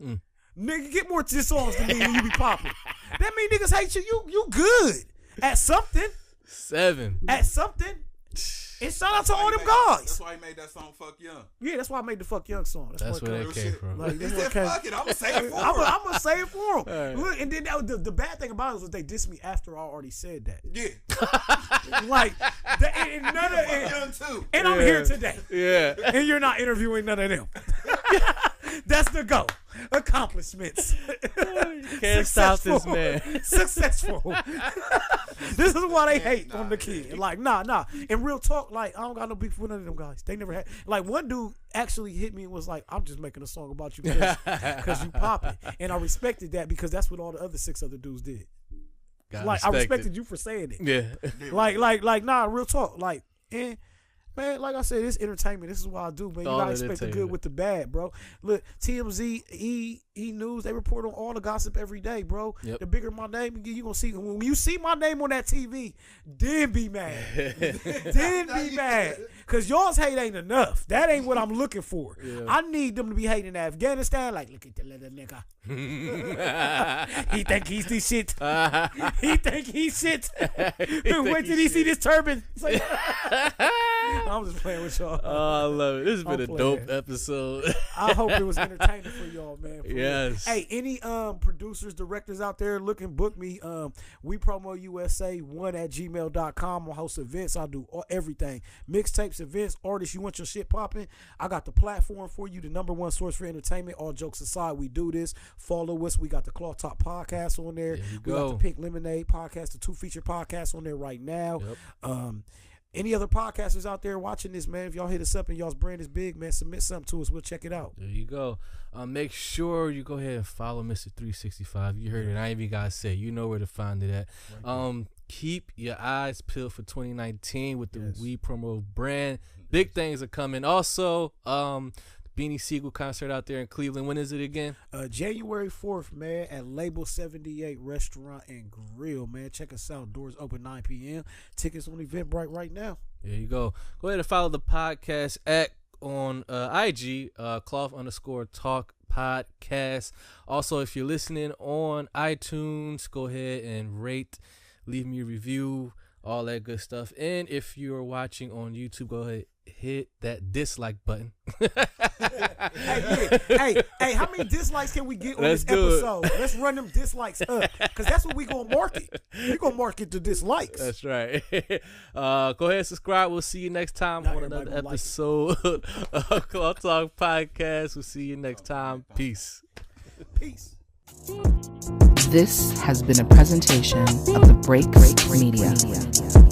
Nigga, get more diss songs than me when you be popping. That mean niggas hate you. You good at something. 7. At something. And shout out to all them guys. That's why he made that song "Fuck Young." Yeah, that's why I made the "Fuck Young" song. That's where that came from. Like, he said, "Fuck it, I'm gonna say it for him." I'm gonna say it for him. Right. Look, and then the bad thing about it was they dissed me after I already said that. Yeah. Like, and I'm here today. Yeah. And you're not interviewing none of them. That's the goal. Accomplishments. Can't stop this man. Successful. This is why they hate on the kid. Like, nah. In real talk, like, I don't got no beef with none of them guys. They never had. Like, one dude actually hit me and was like, I'm just making a song about you because you popping. And I respected that, because that's what all the other 6 other dudes did. I respected you for saying it. Yeah. Like, nah, real talk. Like, man, like I said, it's entertainment. This is what I do, man. You gotta expect the good with the bad, bro. Look, TMZ, E News, they report on all the gossip every day, bro. Yep. The bigger my name, you gonna see. When you see my name on that TV, then be mad. Then be mad. Because y'all's hate ain't enough. That ain't what I'm looking for. Yeah. I need them to be hating Afghanistan. Like, look at the little nigga. He think he's the shit. He think he's shit. Wait till he see this turban. It's like, I'm just playing with y'all. Oh, I love it. This has been a dope episode. I hope it was entertaining for y'all, man. Yes. Hey, any producers, directors out there looking, book me. We promo USA1@gmail.com. I host events. I do everything. Mixtapes, events, artists. You want your shit popping? I got the platform for you, the #1 source for entertainment. All jokes aside, we do this. Follow us. We got the Cloth Talk podcast on there. We got the Pink Lemonade podcast, the 2 feature podcasts on there right now. Yep. Any other podcasters out there watching this, man, if y'all hit us up and y'all's brand is big, man, submit something to us. We'll check it out. There you go. Make sure you go ahead and follow Mr. 365. You heard it. I ain't even got to say. You know where to find it at. Right. Keep your eyes peeled for 2019 with the We Promo brand. Big things are coming. Also, Beanie Siegel concert out there in Cleveland. When is it again? January 4th, man, at Label 78 Restaurant and Grill, man. Check us out. Doors open 9 p.m. Tickets on Eventbrite right now. There you go. Go ahead and follow the podcast on IG, Cloth_Talk Podcast. Also, if you're listening on iTunes, go ahead and rate, leave me a review, all that good stuff. And if you're watching on YouTube, go ahead, hit that dislike button. hey, how many dislikes can we get on this episode? Let's run them dislikes up, because that's what we gonna market. We gonna market the dislikes. That's right. Go ahead and subscribe. We'll see you next time on another episode of Cloth Talk Podcast. We'll see you next time. Peace. Peace. This has been a presentation of the Break Media.